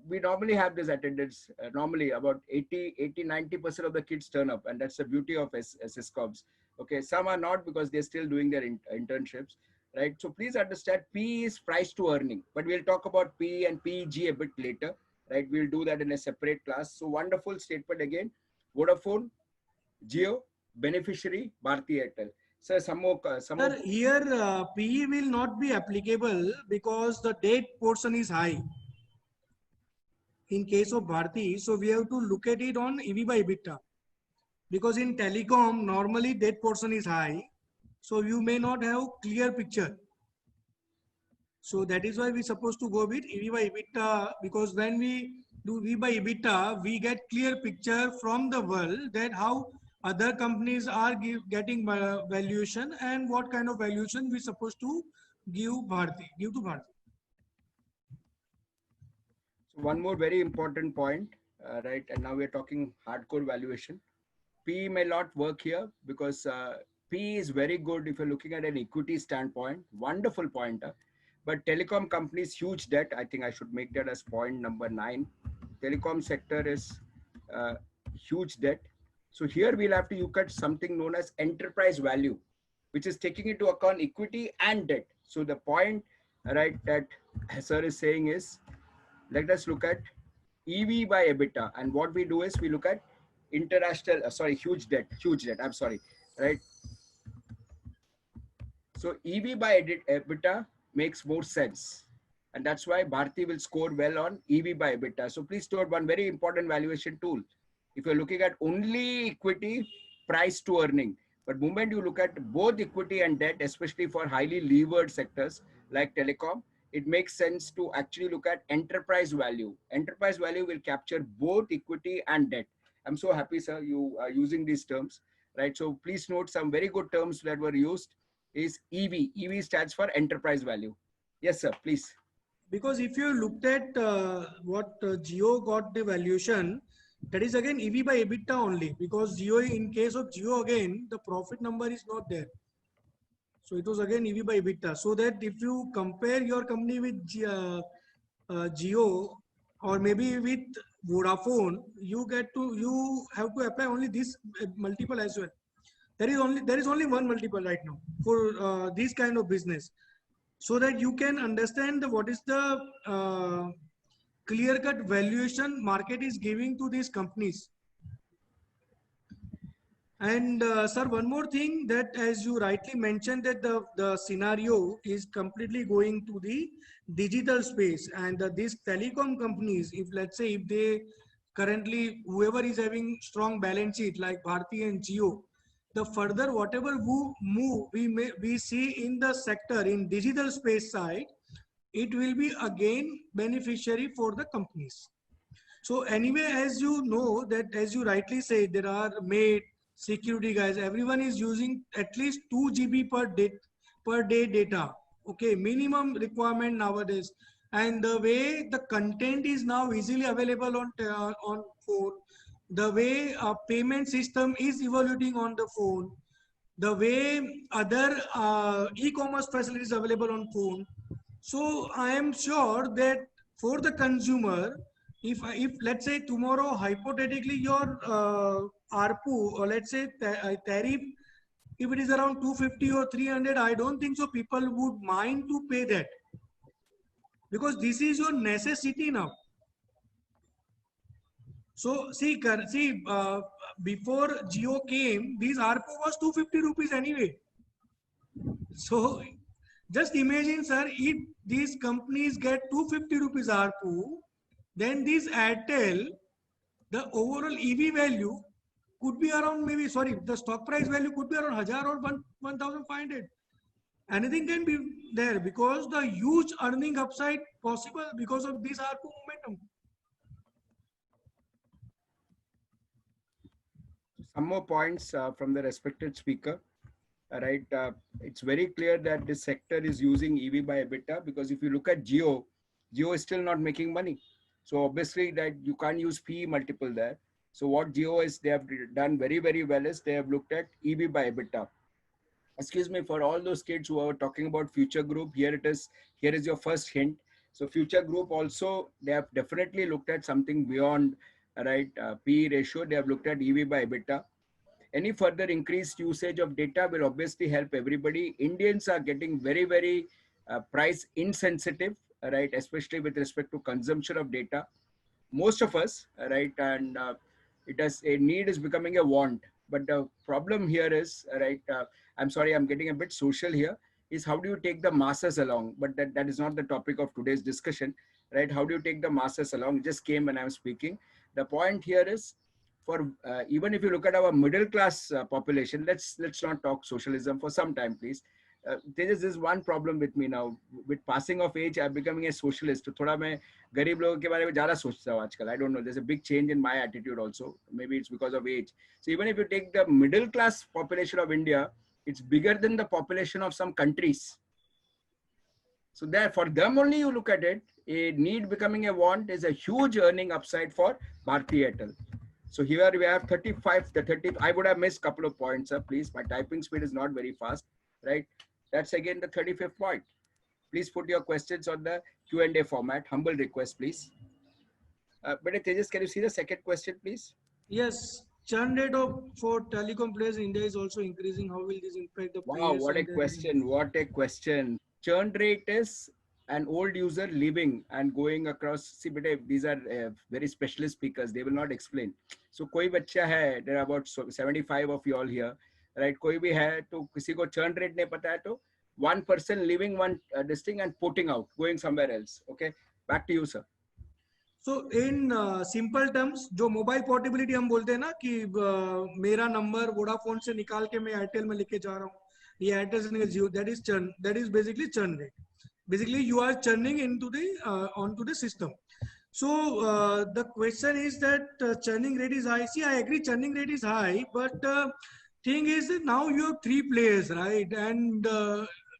we normally have this attendance. Normally about 90% of the kids turn up. And that's the beauty of SSCOBs. Okay. Some are not because they're still doing their internships. Right. So please understand, PE is price to earning. But we'll talk about PE and PEG a bit later. Right. We'll do that in a separate class. So wonderful statement again. Vodafone, Geo, beneficiary Bharti Airtel. Sir, some more. Sir, here PE will not be applicable because the debt portion is high. In case of Bharti, so we have to look at it on EV by EBITDA. Because in telecom, normally debt portion is high. So you may not have clear picture. So that is why we supposed to go with EV by EBITDA, because when we do EV by EBITDA, we get clear picture from the world that how other companies are getting valuation and what kind of valuation we supposed to give to Bharti. So one more very important point, right? And now we're talking hardcore valuation. P may not work here because P is very good if you're looking at an equity standpoint. Wonderful pointer. But telecom companies, huge debt. I think I should make that as point number 9. Telecom sector is huge debt. So here we'll have to look at something known as enterprise value, which is taking into account equity and debt. So the point, right, that sir is saying is, let us look at EV by EBITDA. And what we do is we look at international, huge debt, I'm sorry, right? So EV by EBITDA makes more sense. And that's why Bharti will score well on EV by EBITDA. So please note one very important valuation tool. If you're looking at only equity, price to earning, but moment you look at both equity and debt, especially for highly levered sectors like telecom, it makes sense to actually look at enterprise value. Enterprise value will capture both equity and debt. I'm so happy, sir, you are using these terms, right? So please note some very good terms that were used is EV. EV stands for enterprise value. Yes, sir, please. Because if you looked at what Jio got the valuation, that is again EV by EBITDA only, because Jio, in case of Jio again, the profit number is not there. So it was again EV by EBITDA. So that if you compare your company with Jio or maybe with Vodafone, you have to apply only this multiple as well. There is only one multiple right now for this kind of business, so that you can understand what is the clear-cut valuation market is giving to these companies. And sir, one more thing, that as you rightly mentioned, that the scenario is completely going to the digital space, and these telecom companies, if let's say if they currently, whoever is having strong balance sheet like Bharti and Jio, the further whatever move we see in the sector in digital space side, it will be again beneficiary for the companies. So anyway, as you know, that as you rightly say, there are made security guys, everyone is using at least 2 GB per day data. Okay, minimum requirement nowadays. And the way the content is now easily available on phone, the way a payment system is evolving on the phone, the way other e-commerce facilities available on phone. So I am sure that for the consumer, if let's say tomorrow hypothetically your ARPU, or let's say tariff, if it is around 250 or 300, I don't think so people would mind to pay that, because this is your necessity now. So see, before Jio came, these ARPU was 250 rupees anyway. So just imagine, sir, if these companies get 250 rupees ARPU, then this Airtel, the overall EV value could be around, maybe, sorry, the stock price value could be around 1000 or 1500. Anything can be there, because the huge earning upside possible because of this ARPU momentum. Some more points from the respected speaker. Right, it's very clear that this sector is using EV by EBITDA, because if you look at Jio is still not making money. So obviously that you can't use PE multiple there. So what Jio is, they have done very, very well is they have looked at EV by EBITDA. Excuse me, for all those kids who are talking about Future Group, here it is. Here is your first hint. So Future Group also, they have definitely looked at something beyond, right, PE ratio. They have looked at EV by EBITDA. Any further increased usage of data will obviously help everybody. Indians are getting very, very price insensitive, right? Especially with respect to consumption of data. Most of us, right? And it has a need is becoming a want. But the problem here is, right, I'm sorry, I'm getting a bit social here, is how do you take the masses along? But that is not the topic of today's discussion, right? How do you take the masses along? It just came when I'm speaking. The point here is, for even if you look at our middle class population, let's not talk socialism for some time, please. There is this one problem with me now. With passing of age, I'm becoming a socialist. तो थोड़ा मैं गरीब लोगों के बारे में ज़्यादा सोचता हूँ आजकल. I don't know. There's a big change in my attitude also. Maybe it's because of age. So even if you take the middle class population of India, it's bigger than the population of some countries. So there, for them only you look at it, a need becoming a want is a huge earning upside for Bharti Airtel. So here we have 35, the 30, I would have missed a couple of points, please. My typing speed is not very fast, right? That's again the 35th point. Please put your questions on the Q&A format. Humble request, please. But Tejas, can you see the second question, please? Yes, churn rate for telecom players in India is also increasing. How will this impact the players? Wow, what a question! What a question! Churn rate is an old user leaving and going across. See, but these are very specialist speakers. They will not explain. So, कोई बच्चा है, there are about 75 of you all here, right? कोई भी है तो किसी को churn rate नहीं पता है तो one person leaving one this thing and putting out, going somewhere else. Okay, back to you, sir. So in simple terms, जो मोबाइल पोर्टेबिलिटी हम बोलते हैं ना कि मेरा नंबर वोडाफोन से निकाल के मैं एयरटेल में लेके जा रहा हूँ, ये एयरटेल से निकल जियो, that is churn. That is basically churn rate. Basically, you are churning into the onto the system. So the question is that churning rate is high. See, I agree, churning rate is high, but thing is that now you have three players, right? And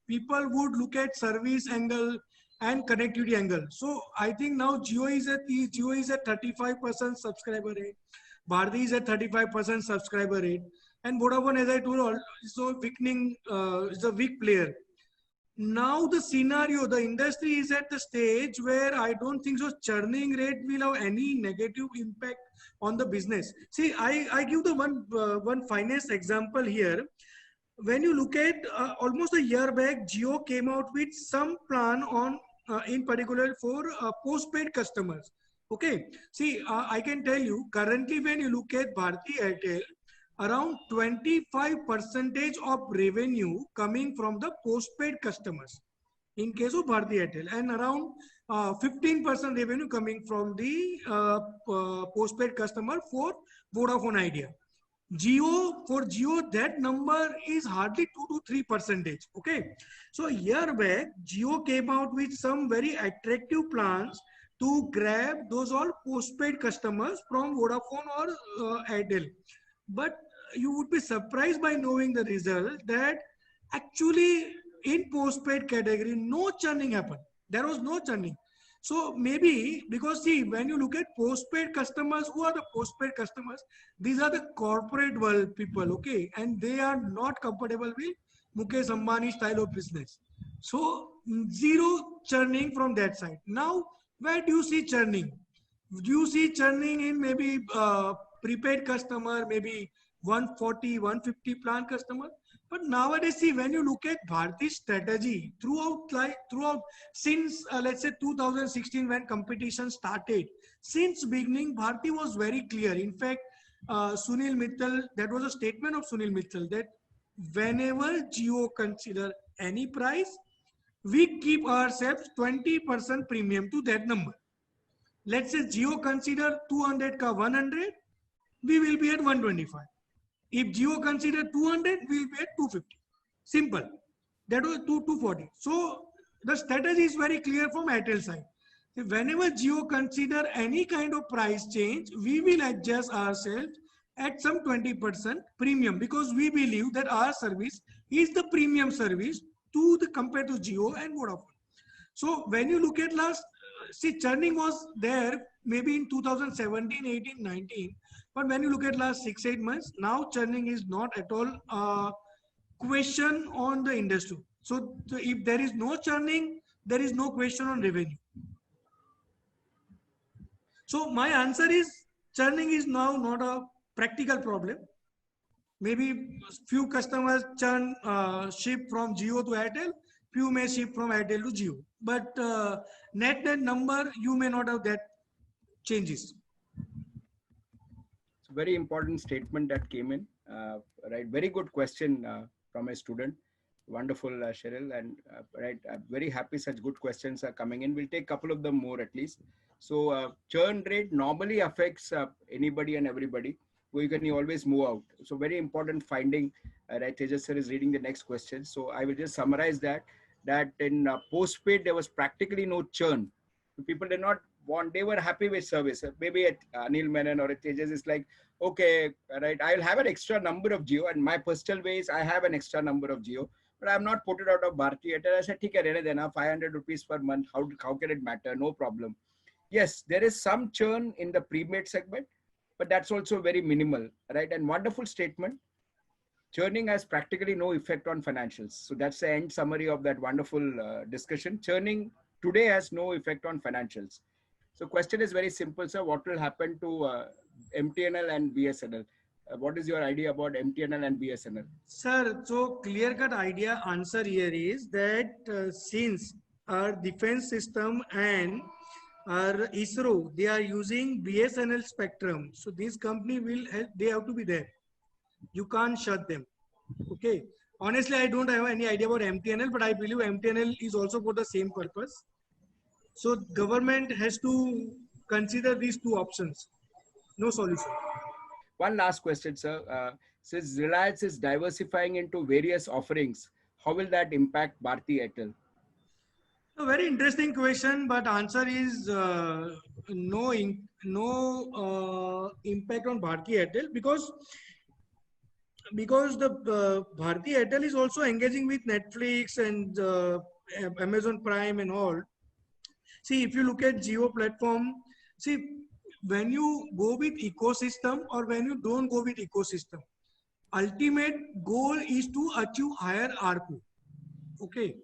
people would look at service angle and connectivity angle. So I think now Jio is at 35% subscriber rate, Bharti is at 35% subscriber rate, and Vodafone, as I told, so weakening is a weak player. Now the scenario, the industry is at the stage where I don't think so churning rate will have any negative impact on the business. See, I give the one finest example here. When you look at almost a year back, Jio came out with some plan on in particular for postpaid customers. Okay, see, I can tell you currently when you look at Bharti Airtel, around 25% of revenue coming from the postpaid customers in case of Bharti Airtel, and around 15% revenue coming from the postpaid customer for Vodafone Idea. For Jio, that number is hardly 2 to 3%. Okay, so a year back, Jio came out with some very attractive plans to grab those all postpaid customers from Vodafone or Airtel. But you would be surprised by knowing the result that actually in postpaid category, no churning happened. There was no churning. So maybe because see, when you look at postpaid customers, who are the postpaid customers? These are the corporate world people, okay? And they are not comfortable with Mukesh Ambani style of business. So zero churning from that side. Now, where do you see churning? Do you see churning in maybe prepaid customer, maybe 140, 150 plan customer? But nowadays, see, when you look at Bharti's strategy throughout since let's say 2016 when competition started, since beginning, Bharti was very clear. In fact, Sunil Mittal, that was a statement of Sunil Mittal that whenever Jio consider any price, we keep ourselves 20% premium to that number. Let's say Jio consider 200 ka 100, we will be at 125. If Jio consider 200, we will be at 250. Simple. That was 240. So the strategy is very clear from Airtel side. Whenever Jio consider any kind of price change, we will adjust ourselves at some 20% premium because we believe that our service is the premium service to the compared to Jio and Vodafone. So when you look at last, see, churning was there maybe in 2017, 18, 19. But when you look at last 6-8 months, now churning is not at all a question on the industry. So if there is no churning, there is no question on revenue. So my answer is churning is now not a practical problem. Maybe few customers churn shift from Jio to Airtel, few may shift from Airtel to Jio. But net number, you may not have that changes. Very important statement that came in. Right, very good question from a student. Wonderful, Cheryl, and right, I'm very happy such good questions are coming in. We'll take a couple of them more at least. So churn rate normally affects anybody and everybody. We can always move out. So very important finding. Right, Tejas sir is reading the next question. So I will just summarize that in postpaid there was practically no churn. People did not want. They were happy with service. Maybe at Anil Menon or at Tejas is like, okay, right, I'll have an extra number of Geo, and my personal way is I have an extra number of Geo, but I'm not put it out of Bharti Airtel. I said, okay, rehne dena, 500 rupees per month. How can it matter? No problem. Yes, there is some churn in the prepaid segment, but that's also very minimal, right? And wonderful statement. Churning has practically no effect on financials. So that's the end summary of that wonderful discussion. Churning today has no effect on financials. So question is very simple, sir. What will happen to MTNL and BSNL? What is your idea about MTNL and BSNL? Sir, so clear-cut answer here is that since our defense system and our ISRO, they are using BSNL spectrum. So this company they have to be there. You can't shut them. Okay. Honestly, I don't have any idea about MTNL, but I believe MTNL is also for the same purpose. So government has to consider these two options. No solution. One last question, sir. Since Reliance is diversifying into various offerings, how will that impact Bharti Airtel? A very interesting question, but answer is no impact on Bharti Airtel because the Bharti Airtel is also engaging with Netflix and Amazon Prime and all. See, if you look at Jio platform, see, when you go with ecosystem or when you don't go with ecosystem, ultimate goal is to achieve higher ARPU. Okay.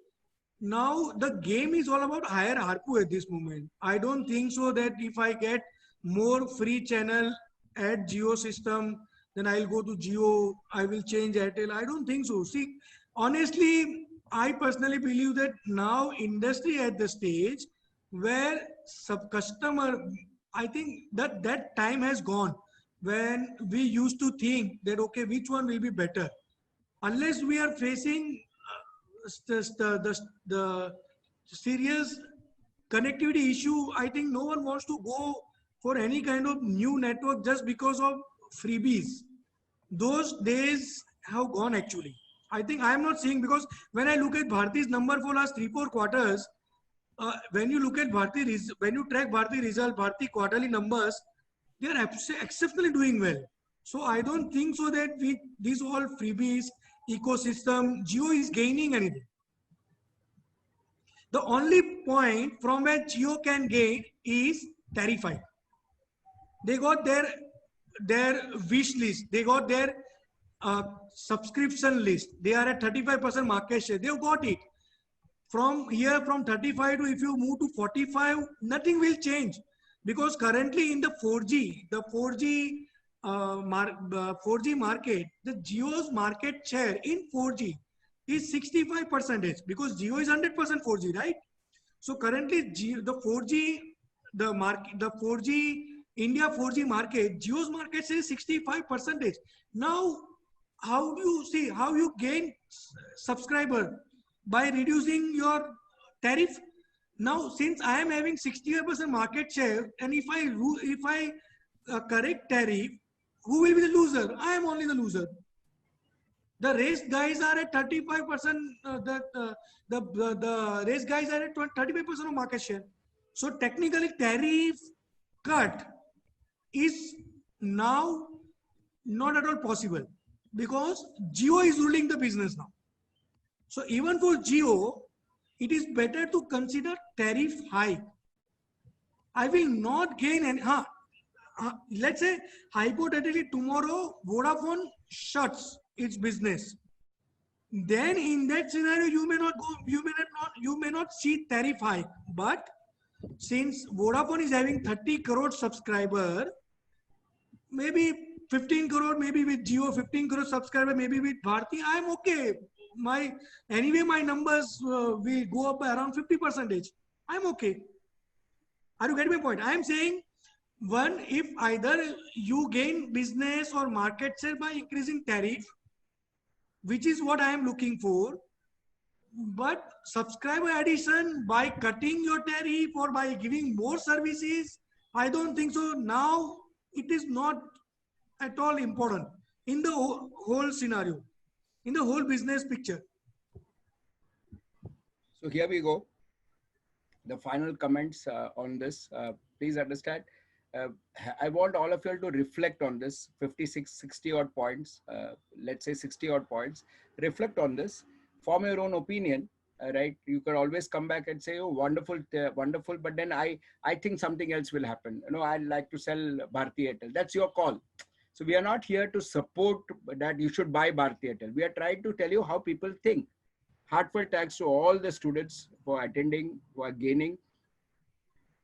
Now the game is all about higher ARPU at this moment. I don't think so that if I get more free channel at Jio system, then I'll go to Jio, I will change Airtel. I don't think so. See, honestly, I personally believe that now industry at the stage where customer, I think that time has gone when we used to think that, okay, which one will be better? Unless we are facing the serious connectivity issue, I think no one wants to go for any kind of new network just because of freebies. Those days have gone actually. I think I am not seeing, because when I look at Bharti's number for last 3-4 quarters, when you look at Bharti, when you track Bharti result, Bharti quarterly numbers, they are exceptionally doing well. So I don't think so that with these all freebies, ecosystem, Jio is gaining anything. The only point from where Jio can gain is tariff hike. They got their wish list. They got their subscription list. They are at 35% market share. They've got it. From here, from 35 to if you move to 45, nothing will change, because currently in the 4G, 4G market, the Jio's market share in 4G is 65%, because Jio is 100% 4G, right? So currently the 4G, the 4G India 4G market, Jio's market share is 65%. Now, how do you see how you gain subscriber? By reducing your tariff. Now, since I am having 65% market share, and if I correct tariff, who will be the loser? I am only the loser. The race guys are at 35%. The race guys are at 35% of market share. So technically, tariff cut is now not at all possible, because Jio is ruling the business now. So even for Jio, it is better to consider tariff hike. I will not gain any. Let's say hypothetically tomorrow Vodafone shuts its business. Then in that scenario, you may not see tariff hike. But since Vodafone is having 30 crore subscriber, maybe 15 crore, maybe with Jio, 15 crore subscriber, maybe with Bharti, I am okay. Anyway, my numbers will go up by around 50%. I'm okay. Are you getting my point? I am saying One, if either you gain business or market share by increasing tariff, which is what I am looking for, but subscriber addition by cutting your tariff or by giving more services, I don't think so. Now it is not at all important in the whole scenario, in the whole business picture. So here we go. The final comments on this. Please understand. Uh, I want all of you to reflect on this 56, 60 odd points. Let's say 60 odd points. Reflect on this. Form your own opinion. Right? You can always come back and say, "Oh, wonderful, wonderful." But then I think something else will happen. You know, I'd like to sell Bharti Airtel. That's your call. So we are not here to support that you should buy Bharti Airtel. We are trying to tell you how people think. Heartfelt thanks to all the students for attending, for gaining.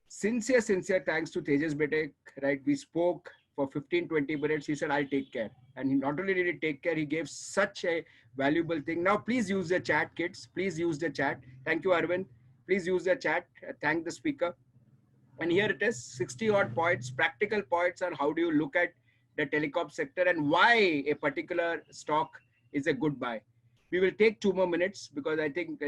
Sincere thanks to Tejas Bete, right? We spoke for 15, 20 minutes. He said, I'll take care. And he not only did he take care, he gave such a valuable thing. Now, please use the chat, kids. Please use the chat. Thank you, Arvind. Please use the chat. Thank the speaker. And here it is, 60 odd points, practical points on how do you look at the telecom sector and why a particular stock is a good buy. We will take 2 more minutes because I think,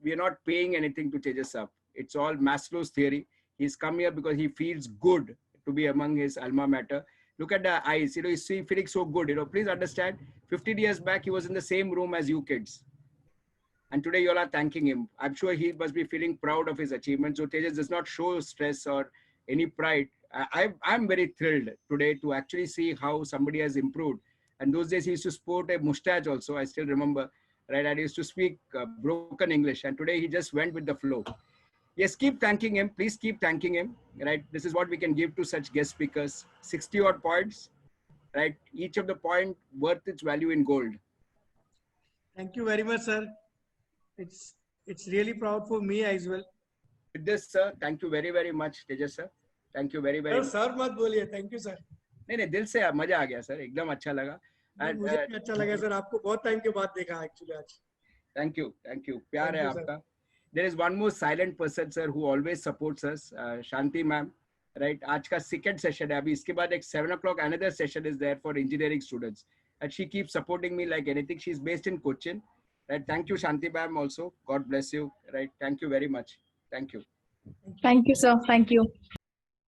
we are not paying anything to change us up. It's all Maslow's theory. He's come here because he feels good to be among his alma mater. Look at the eyes, he's feeling so good. Please understand, 15 years back, he was in the same room as you kids. And today you all are thanking him. I'm sure he must be feeling proud of his achievements. So Tejas does not show stress or any pride. I'm very thrilled today to actually see how somebody has improved. And those days he used to sport a mustache also. I still remember, right? I used to speak broken English. And today he just went with the flow. Yes, keep thanking him. Please keep thanking him, right? This is what we can give to such guest speakers. 60 odd points, right? Each of the point worth its value in gold. Thank you very much, sir. It's really proud for me as well. With this, sir, thank you very, very much, Tejas sir. Thank you very, very much. Sir मत बोलिए, thank you sir. नहीं दिल से मजा आ गया sir, एकदम अच्छा लगा. मुझे भी अच्छा लगा सर, आपको बहुत टाइम के बाद देखा एक्चुअली आज. Thank you. प्यार है आपका. There is one more silent person, sir, who always supports us, Shanti ma'am. Right, आज का second session है. अभी इसके बाद एक 7 o'clock another session is there for engineering students, and she keeps supporting me like anything. She's based in Cochin. Right, thank you, Shanti ma'am. Also, God bless you. Right, thank you very much. Thank you. Thank you, sir. Thank you.